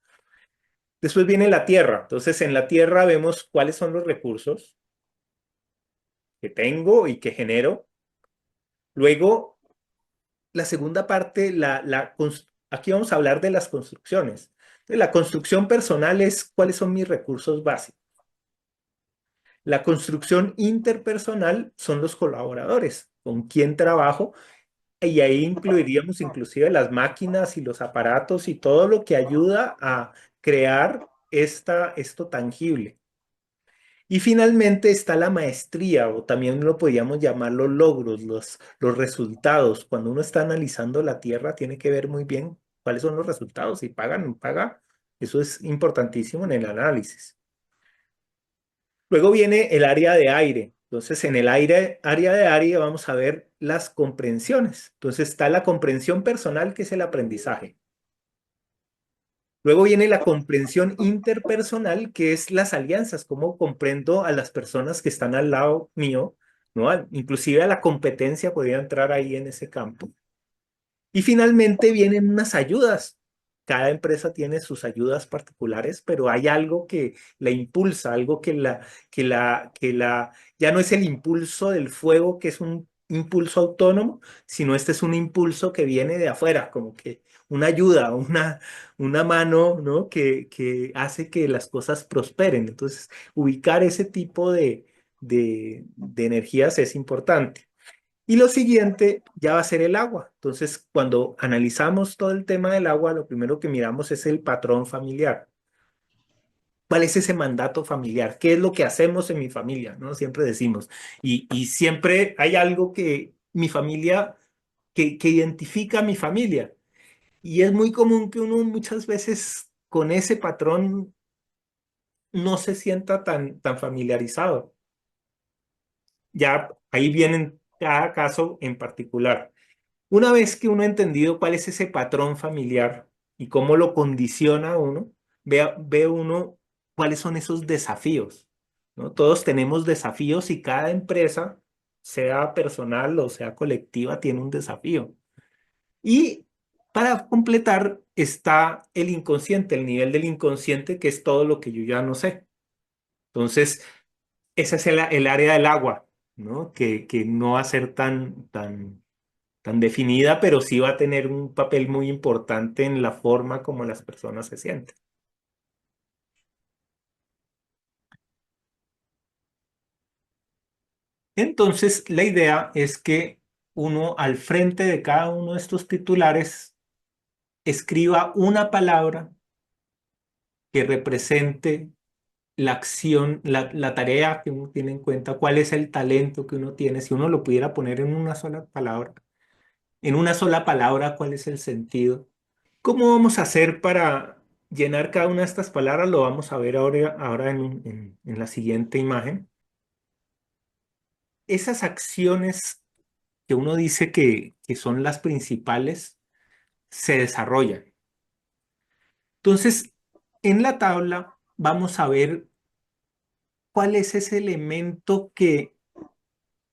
Después viene la tierra. Entonces, en la tierra vemos cuáles son los recursos que tengo y que genero. Luego, la segunda parte, aquí vamos a hablar de las construcciones. Entonces, la construcción personal es cuáles son mis recursos básicos. La construcción interpersonal son los colaboradores, con quién trabajo, y ahí incluiríamos inclusive las máquinas y los aparatos y todo lo que ayuda a crear esto tangible. Y finalmente está la maestría, o también lo podríamos llamar los logros, los resultados. Cuando uno está analizando la Tierra, tiene que ver muy bien cuáles son los resultados, si pagan o no paga. Eso es importantísimo en el análisis. Luego viene el área de aire. Entonces, en el área de aire vamos a ver las comprensiones. Entonces, está la comprensión personal, que es el aprendizaje. Luego viene la comprensión interpersonal, que es las alianzas, cómo comprendo a las personas que están al lado mío, ¿no? Inclusive a la competencia podría entrar ahí en ese campo. Y finalmente vienen unas ayudas. Cada empresa tiene sus ayudas particulares, pero hay algo que la impulsa, algo ya no es el impulso del fuego, que es un impulso autónomo, sino este es un impulso que viene de afuera, como que una ayuda, una mano, ¿no? Que hace que las cosas prosperen. Entonces, ubicar ese tipo de energías es importante. Y lo siguiente ya va a ser el agua. Entonces, cuando analizamos todo el tema del agua, lo primero que miramos es el patrón familiar. ¿Cuál es ese mandato familiar? ¿Qué es lo que hacemos en mi familia? ¿No? Siempre decimos. Y siempre hay algo que mi familia, que identifica a mi familia. Y es muy común que uno muchas veces con ese patrón no se sienta tan familiarizado. Ya ahí vienen cada caso en particular. Una vez que uno ha entendido cuál es ese patrón familiar y cómo lo condiciona a uno, ve uno cuáles son esos desafíos, ¿no? Todos tenemos desafíos y cada empresa, sea personal o sea colectiva, tiene un desafío. Y para completar está el inconsciente, el nivel del inconsciente, que es todo lo que yo ya no sé. Entonces, ese es el área del agua, ¿no? Que no va a ser tan definida, pero sí va a tener un papel muy importante en la forma como las personas se sienten. Entonces, la idea es que uno al frente de cada uno de estos titulares escriba una palabra que represente la acción, la tarea que uno tiene en cuenta, cuál es el talento que uno tiene. Si uno lo pudiera poner en una sola palabra, cuál es el sentido. ¿Cómo vamos a hacer para llenar cada una de estas palabras? Lo vamos a ver ahora en la siguiente imagen. Esas acciones que uno dice que son las principales se desarrollan. Entonces, en la tabla vamos a ver cuál es ese elemento que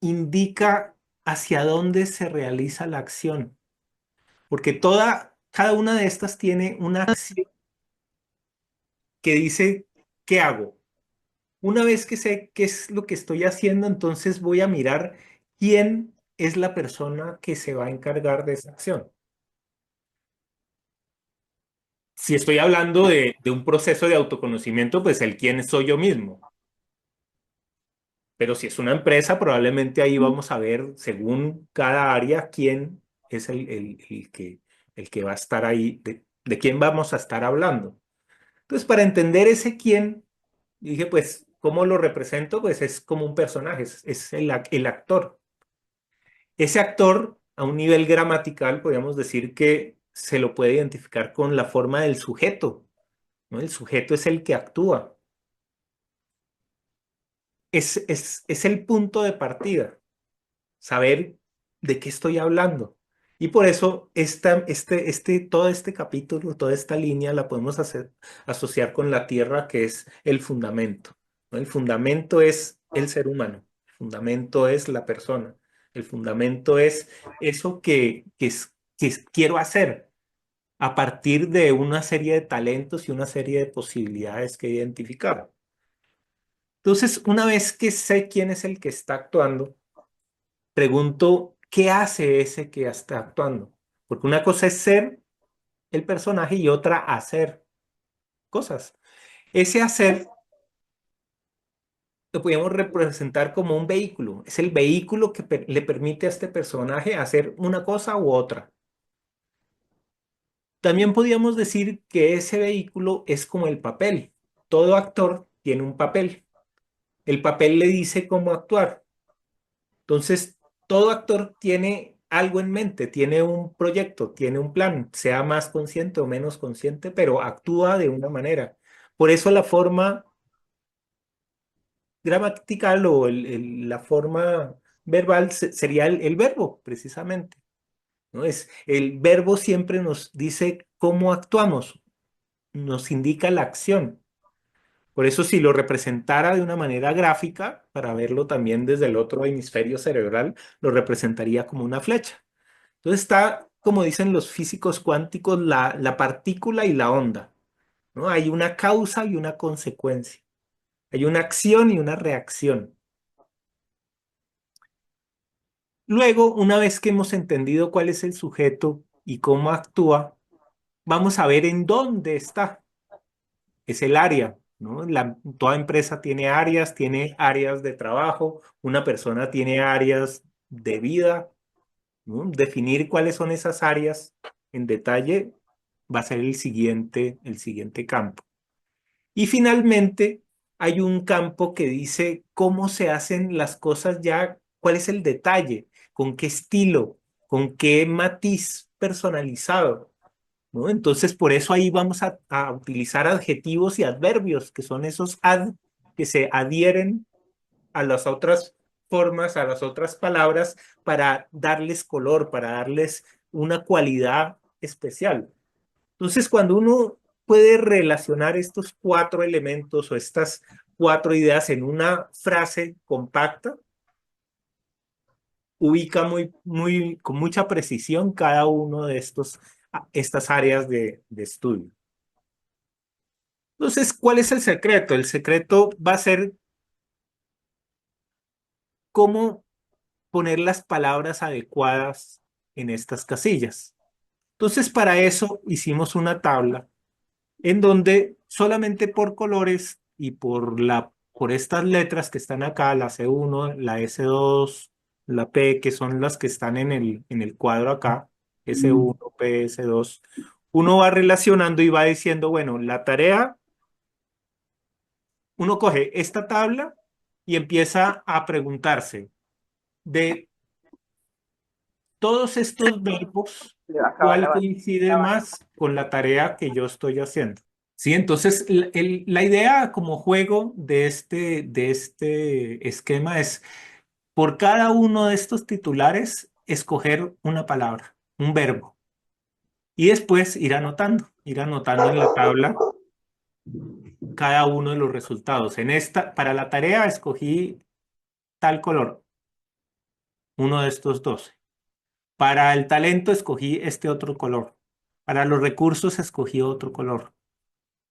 indica hacia dónde se realiza la acción, porque cada una de estas tiene una acción que dice, ¿qué hago? Una vez que sé qué es lo que estoy haciendo, entonces voy a mirar quién es la persona que se va a encargar de esa acción. Si estoy hablando de un proceso de autoconocimiento, pues el quién soy yo mismo. Pero si es una empresa, probablemente ahí vamos a ver, según cada área, quién es el que va a estar ahí, de quién vamos a estar hablando. Entonces, para entender ese quién, dije, pues, ¿cómo lo represento? Pues es como un personaje, es el actor. Ese actor, a un nivel gramatical, podríamos decir que se lo puede identificar con la forma del sujeto, ¿no? El sujeto es el que actúa, es el punto de partida, saber de qué estoy hablando. Y por eso todo este capítulo, toda esta línea la podemos asociar con la tierra, que es el fundamento, ¿no? El fundamento es el ser humano, el fundamento es la persona, el fundamento es eso que quiero hacer a partir de una serie de talentos y una serie de posibilidades que he identificado. Entonces, una vez que sé quién es el que está actuando, pregunto, ¿qué hace ese que está actuando? Porque una cosa es ser el personaje y otra hacer cosas. Ese hacer lo podemos representar como un vehículo. Es el vehículo que le permite a este personaje hacer una cosa u otra. También podríamos decir que ese vehículo es como el papel. Todo actor tiene un papel. El papel le dice cómo actuar. Entonces, todo actor tiene algo en mente, tiene un proyecto, tiene un plan, sea más consciente o menos consciente, pero actúa de una manera. Por eso la forma gramatical o la forma verbal sería el verbo, precisamente, ¿no? El verbo siempre nos dice cómo actuamos, nos indica la acción. Por eso si lo representara de una manera gráfica, para verlo también desde el otro hemisferio cerebral, lo representaría como una flecha. Entonces está, como dicen los físicos cuánticos, la partícula y la onda, ¿no? Hay una causa y una consecuencia. Hay una acción y una reacción. Luego, una vez que hemos entendido cuál es el sujeto y cómo actúa, vamos a ver en dónde está. Es el área, ¿no? Toda empresa tiene áreas de trabajo, una persona tiene áreas de vida, ¿no? Definir cuáles son esas áreas en detalle va a ser el siguiente campo. Y finalmente, hay un campo que dice cómo se hacen las cosas ya, cuál es el detalle, con qué estilo, con qué matiz personalizado, ¿no? Entonces, por eso ahí vamos a utilizar adjetivos y adverbios, que son esos que se adhieren a las otras formas, a las otras palabras, para darles color, para darles una cualidad especial. Entonces, cuando uno puede relacionar estos cuatro elementos o estas cuatro ideas en una frase compacta, ubica con mucha precisión cada uno de estas áreas de estudio. Entonces, ¿cuál es el secreto? El secreto va a ser cómo poner las palabras adecuadas en estas casillas. Entonces, para eso hicimos una tabla en donde solamente por colores y por por estas letras que están acá, la C1, la S2, la P, que son las que están en el cuadro acá, S1, P, S2, uno va relacionando y va diciendo, bueno, la tarea, uno coge esta tabla y empieza a preguntarse de todos estos verbos, ¿cuál coincide más con la tarea que yo estoy haciendo? Sí, entonces la idea como juego de este esquema es por cada uno de estos titulares escoger una palabra, un verbo, y después ir anotando en la tabla cada uno de los resultados. En esta, para la tarea escogí tal color, uno de estos 12. Para el talento escogí este otro color. Para los recursos escogí otro color.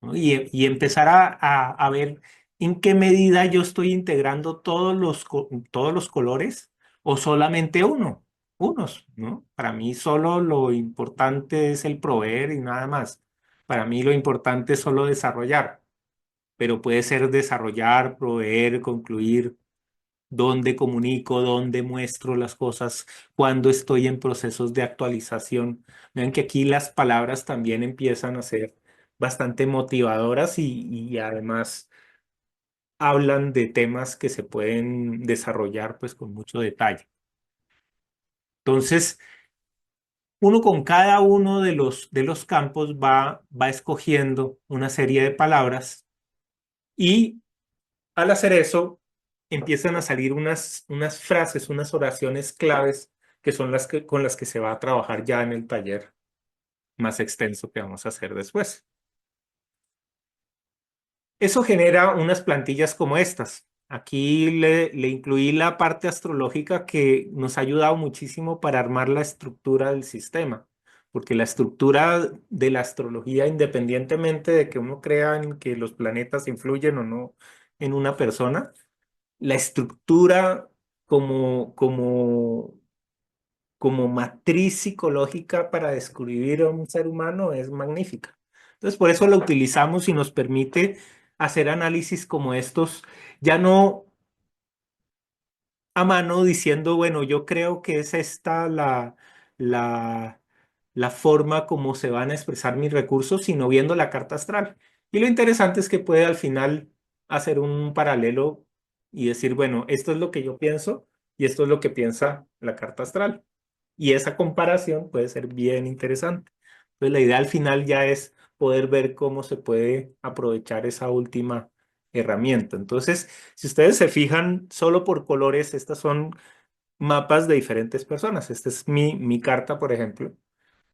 ¿No? Y empezar a ver en qué medida yo estoy integrando todos los colores o solamente unos, ¿no? Para mí solo lo importante es el proveer y nada más. Para mí lo importante es solo desarrollar, pero puede ser desarrollar, proveer, concluir, dónde comunico, dónde muestro las cosas, cuando estoy en procesos de actualización. Vean que aquí las palabras también empiezan a ser bastante motivadoras y además hablan de temas que se pueden desarrollar pues con mucho detalle. Entonces, uno con cada uno de los campos va escogiendo una serie de palabras y al hacer eso, empiezan a salir unas frases, unas oraciones claves que son las que, con las que se va a trabajar ya en el taller más extenso que vamos a hacer después. Eso genera unas plantillas como estas. Aquí le incluí la parte astrológica que nos ha ayudado muchísimo para armar la estructura del sistema, porque la estructura de la astrología, independientemente de que uno crea en que los planetas influyen o no en una persona, la estructura como, como, como matriz psicológica para describir a un ser humano es magnífica. Entonces, por eso la utilizamos y nos permite hacer análisis como estos, ya no a mano diciendo, bueno, yo creo que es esta la, la forma como se van a expresar mis recursos, sino viendo la carta astral. Y lo interesante es que puede al final hacer un paralelo y decir, bueno, esto es lo que yo pienso y esto es lo que piensa la carta astral. Y esa comparación puede ser bien interesante. Entonces, la idea al final ya es poder ver cómo se puede aprovechar esa última herramienta. Entonces, si ustedes se fijan solo por colores, estas son mapas de diferentes personas. Esta es mi carta, por ejemplo.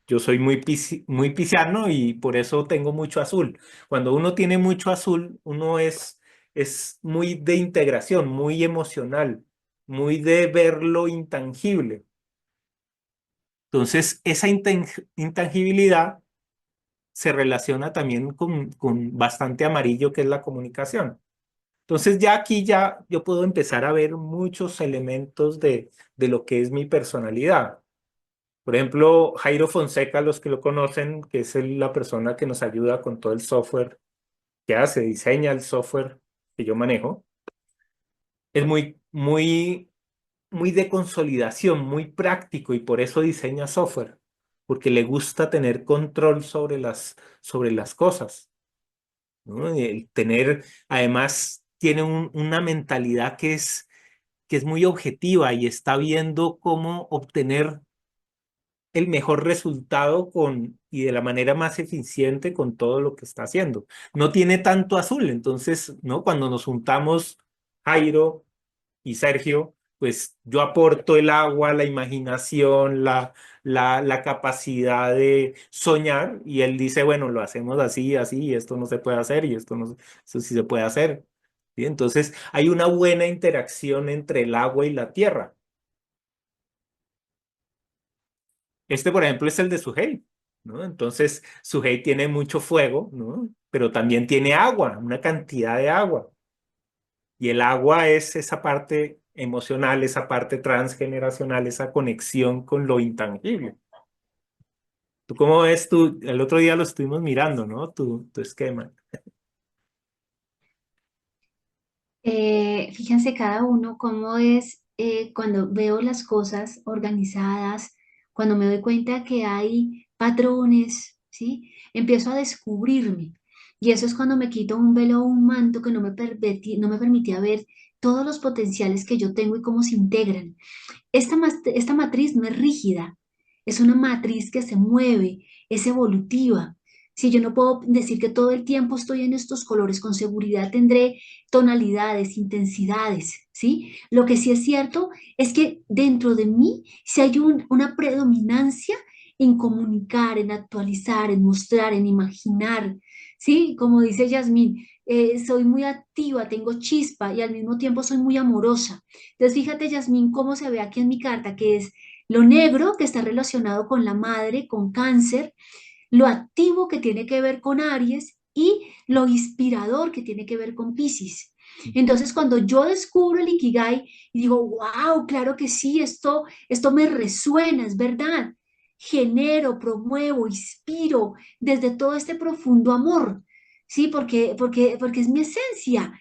Yo soy muy pisciano y por eso tengo mucho azul. Cuando uno tiene mucho azul, uno es muy de integración, muy emocional, muy de ver lo intangible. Entonces, esa intangibilidad se relaciona también con bastante amarillo, que es la comunicación. Entonces ya aquí ya yo puedo empezar a ver muchos elementos de lo que es mi personalidad. Por ejemplo, Jairo Fonseca, los que lo conocen, que es la persona que nos ayuda con todo el software que hace, diseña el software que yo manejo, es muy de consolidación, muy práctico y por eso diseña software, porque le gusta tener control sobre las cosas, ¿no? Y el tener, además, tiene una mentalidad que es muy objetiva y está viendo cómo obtener el mejor resultado y de la manera más eficiente con todo lo que está haciendo. No tiene tanto azul, entonces, ¿no? Cuando nos juntamos, Jairo y Sergio, pues yo aporto el agua, la imaginación, la capacidad de soñar y él dice, bueno, lo hacemos así, así, y esto no se puede hacer y esto no, esto sí se puede hacer. ¿Sí? Entonces hay una buena interacción entre el agua y la tierra. Este, por ejemplo, es el de Sujei, ¿no? Entonces, Sujei tiene mucho fuego, ¿no? Pero también tiene agua, una cantidad de agua. Y el agua es esa parte emocional, esa parte transgeneracional, esa conexión con lo intangible. ¿Tú cómo ves tú? El otro día lo estuvimos mirando, ¿no? Tu esquema. Fíjense cada uno cómo es cuando veo las cosas organizadas, cuando me doy cuenta que hay patrones, ¿sí? Empiezo a descubrirme. Y eso es cuando me quito un velo o un manto que no me permitía ver todos los potenciales que yo tengo y cómo se integran. Esta matriz no es rígida, es una matriz que se mueve, es evolutiva. Si yo no puedo decir que todo el tiempo estoy en estos colores, con seguridad tendré tonalidades, intensidades, ¿sí? Lo que sí es cierto es que dentro de mí si hay una predominancia en comunicar, en actualizar, en mostrar, en imaginar, ¿sí? Como dice Yasmín, soy muy activa, tengo chispa y al mismo tiempo soy muy amorosa. Entonces, fíjate, Yasmín, cómo se ve aquí en mi carta, que es lo negro, que está relacionado con la madre, con cáncer, lo activo, que tiene que ver con Aries, y lo inspirador, que tiene que ver con Piscis. Entonces, cuando yo descubro el Ikigai y digo, wow, claro que sí, esto me resuena, es verdad. Genero, promuevo, inspiro desde todo este profundo amor, ¿sí? Porque es mi esencia,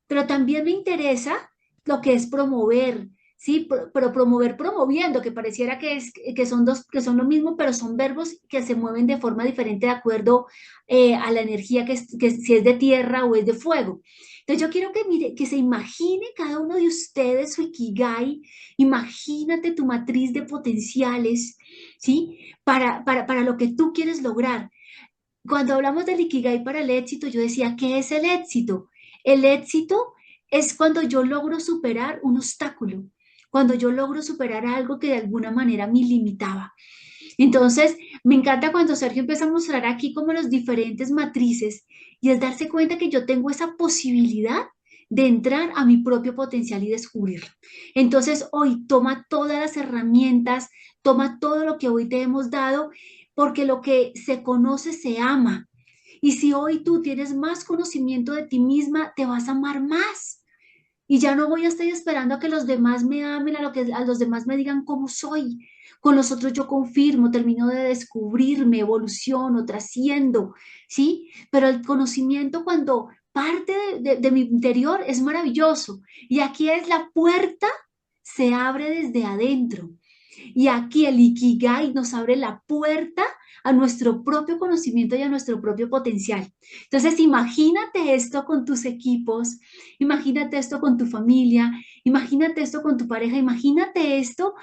pero también me interesa lo que es promover, ¿sí? Pero promover promoviendo, que pareciera que son lo mismo, pero son verbos que se mueven de forma diferente de acuerdo a la energía que si es de tierra o es de fuego. Entonces yo quiero que mire, que se imagine cada uno de ustedes su Ikigai, imagínate tu matriz de potenciales, ¿sí? Para lo que tú quieres lograr. Cuando hablamos del Ikigai para el éxito, yo decía, ¿qué es el éxito? El éxito es cuando yo logro superar un obstáculo, cuando yo logro superar algo que de alguna manera me limitaba. Entonces, me encanta cuando Sergio empieza a mostrar aquí como los diferentes matrices y es darse cuenta que yo tengo esa posibilidad de entrar a mi propio potencial y descubrirlo. Entonces, hoy toma todas las herramientas, toma todo lo que hoy te hemos dado, porque lo que se conoce se ama. Y si hoy tú tienes más conocimiento de ti misma, te vas a amar más. Y ya no voy a estar esperando a que los demás me amen, a los demás me digan cómo soy. Con los otros yo confirmo, termino de descubrirme, evoluciono, trasciendo, ¿sí? Pero el conocimiento cuando parte de mi interior es maravilloso. Y aquí es la puerta, se abre desde adentro. Y aquí el Ikigai nos abre la puerta a nuestro propio conocimiento y a nuestro propio potencial. Entonces, imagínate esto con tus equipos, imagínate esto con tu familia, imagínate esto con tu pareja, imagínate esto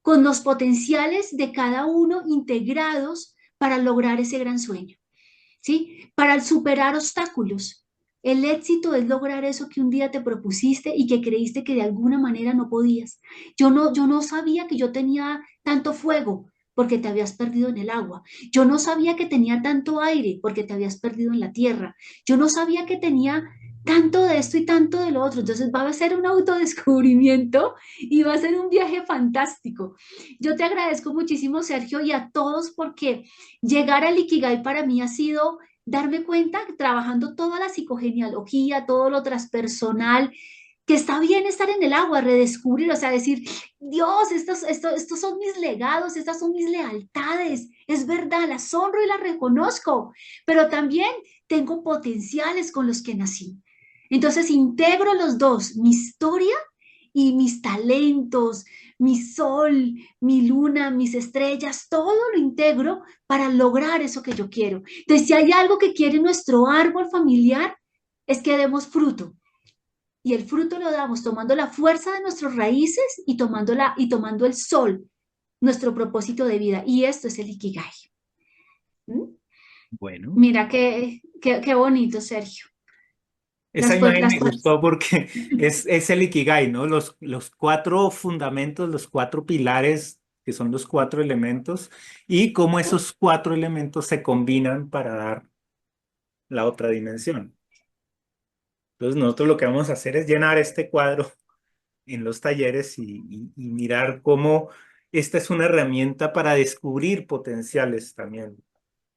con los potenciales de cada uno integrados para lograr ese gran sueño, ¿sí? Para superar obstáculos. El éxito es lograr eso que un día te propusiste y que creíste que de alguna manera no podías. Yo no sabía que yo tenía tanto fuego porque te habías perdido en el agua. Yo no sabía que tenía tanto aire porque te habías perdido en la tierra. Yo no sabía que tenía tanto de esto y tanto de lo otro. Entonces va a ser un autodescubrimiento y va a ser un viaje fantástico. Yo te agradezco muchísimo, Sergio, y a todos porque llegar al Ikigai para mí ha sido darme cuenta, trabajando toda la psicogenealogía, todo lo transpersonal, que está bien estar en el agua, redescubrir, o sea, decir, Dios, estos son mis legados, estas son mis lealtades, es verdad, las honro y las reconozco, pero también tengo potenciales con los que nací. Entonces integro los dos, mi historia y mis talentos, mi sol, mi luna, mis estrellas, todo lo integro para lograr eso que yo quiero. Entonces, si hay algo que quiere nuestro árbol familiar, es que demos fruto. Y el fruto lo damos tomando la fuerza de nuestras raíces y tomando el sol, nuestro propósito de vida. Y esto es el Ikigai. ¿Mm? Bueno, Mira qué bonito, Sergio. esa imagen Las me gustó porque es el Ikigai, ¿no? Los cuatro fundamentos, los cuatro pilares, que son los cuatro elementos, y cómo esos cuatro elementos se combinan para dar la otra dimensión. Entonces, nosotros lo que vamos a hacer es llenar este cuadro en los talleres y mirar cómo esta es una herramienta para descubrir potenciales también.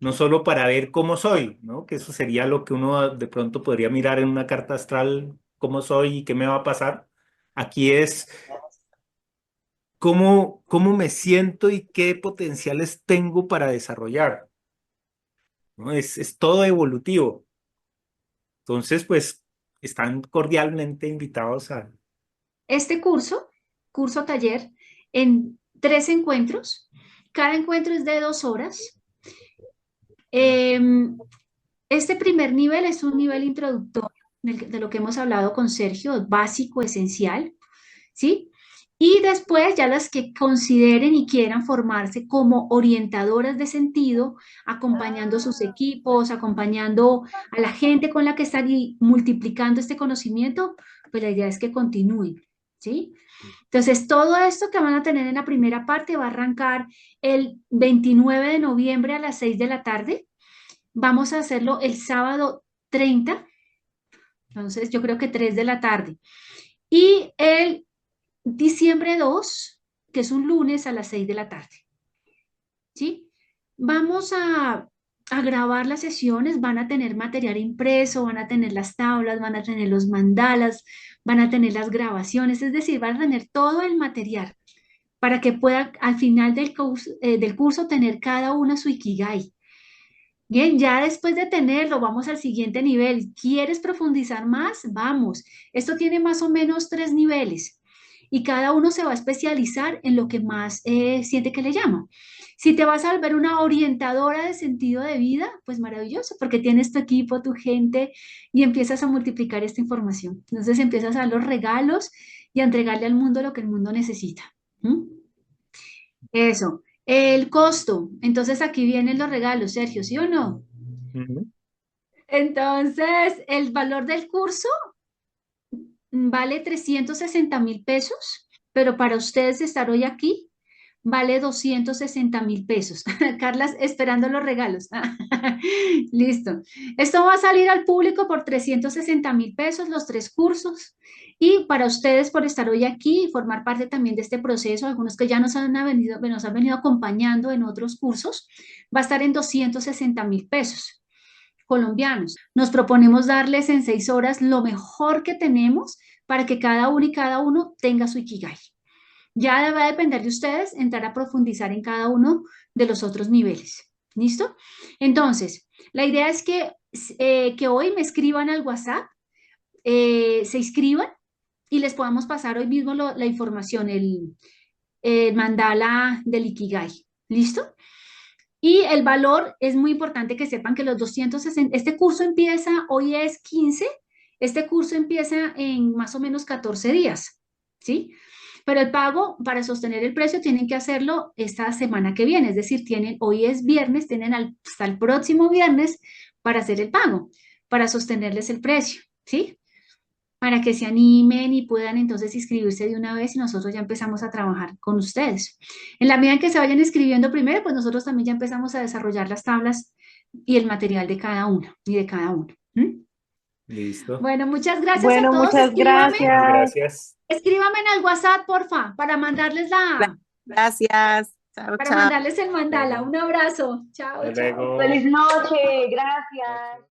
No solo para ver cómo soy, ¿no? Que eso sería lo que uno de pronto podría mirar en una carta astral, cómo soy y qué me va a pasar. Aquí es cómo me siento y qué potenciales tengo para desarrollar, ¿no? Es todo evolutivo. Entonces, pues, están cordialmente invitados a... Este curso taller, en 3 encuentros. Cada encuentro es de 2 horas. Este primer nivel es un nivel introductorio de lo que hemos hablado con Sergio, básico, esencial, ¿sí? Y después ya las que consideren y quieran formarse como orientadoras de sentido, acompañando sus equipos, acompañando a la gente con la que están y multiplicando este conocimiento, pues la idea es que continúen, ¿sí? Entonces, todo esto que van a tener en la primera parte va a arrancar el 29 de noviembre a las 6 de la tarde. Vamos a hacerlo el sábado 30, entonces yo creo que 3 de la tarde. Y el diciembre 2, que es un lunes a las 6 de la tarde. ¿Sí? Vamos a grabar las sesiones, van a tener material impreso, van a tener las tablas, van a tener los mandalas, van a tener las grabaciones, es decir, van a tener todo el material para que puedan al final del curso tener cada una su Ikigai. Bien, ya después de tenerlo, vamos al siguiente nivel. ¿Quieres profundizar más? Vamos. Esto tiene más o menos 3 niveles y cada uno se va a especializar en lo que más siente que le llama. Si te vas a volver una orientadora de sentido de vida, pues maravilloso, porque tienes tu equipo, tu gente y empiezas a multiplicar esta información. Entonces empiezas a dar los regalos y a entregarle al mundo lo que el mundo necesita. ¿Mm? Eso. El costo. Entonces aquí vienen los regalos, Sergio, ¿sí o no? Ujú. Entonces, el valor del curso vale 360.000 pesos, pero para ustedes estar hoy aquí vale 260.000 pesos. Carlas, esperando los regalos. Listo. Esto va a salir al público por 360.000 pesos, los 3 cursos. Y para ustedes por estar hoy aquí y formar parte también de este proceso, algunos que ya nos han venido acompañando en otros cursos, va a estar en 260.000 pesos colombianos. Nos proponemos darles en 6 horas lo mejor que tenemos para que cada uno y cada uno tenga su Ikigai. Ya va a depender de ustedes entrar a profundizar en cada uno de los otros niveles. ¿Listo? Entonces, la idea es que hoy me escriban al WhatsApp, se inscriban y les podamos pasar hoy mismo la información, el mandala del Ikigai. ¿Listo? Y el valor es muy importante que sepan que los 260, este curso empieza, hoy es 15, este curso empieza en más o menos 14 días, ¿sí? Pero el pago para sostener el precio tienen que hacerlo esta semana que viene, es decir, hoy es viernes, tienen hasta el próximo viernes para hacer el pago, para sostenerles el precio, ¿sí? Para que se animen y puedan entonces inscribirse de una vez y nosotros ya empezamos a trabajar con ustedes. En la medida en que se vayan inscribiendo primero, pues nosotros también ya empezamos a desarrollar las tablas y el material de cada uno y de cada uno. ¿Mm? Listo. Bueno, muchas gracias a Bueno, todos. muchas Muchísimas gracias. gracias. Escríbame en el WhatsApp, porfa, para mandarles Gracias. Chao, para chao. mandarles el mandala. Un abrazo. Chao, Hasta chao. luego. Feliz noche. Gracias.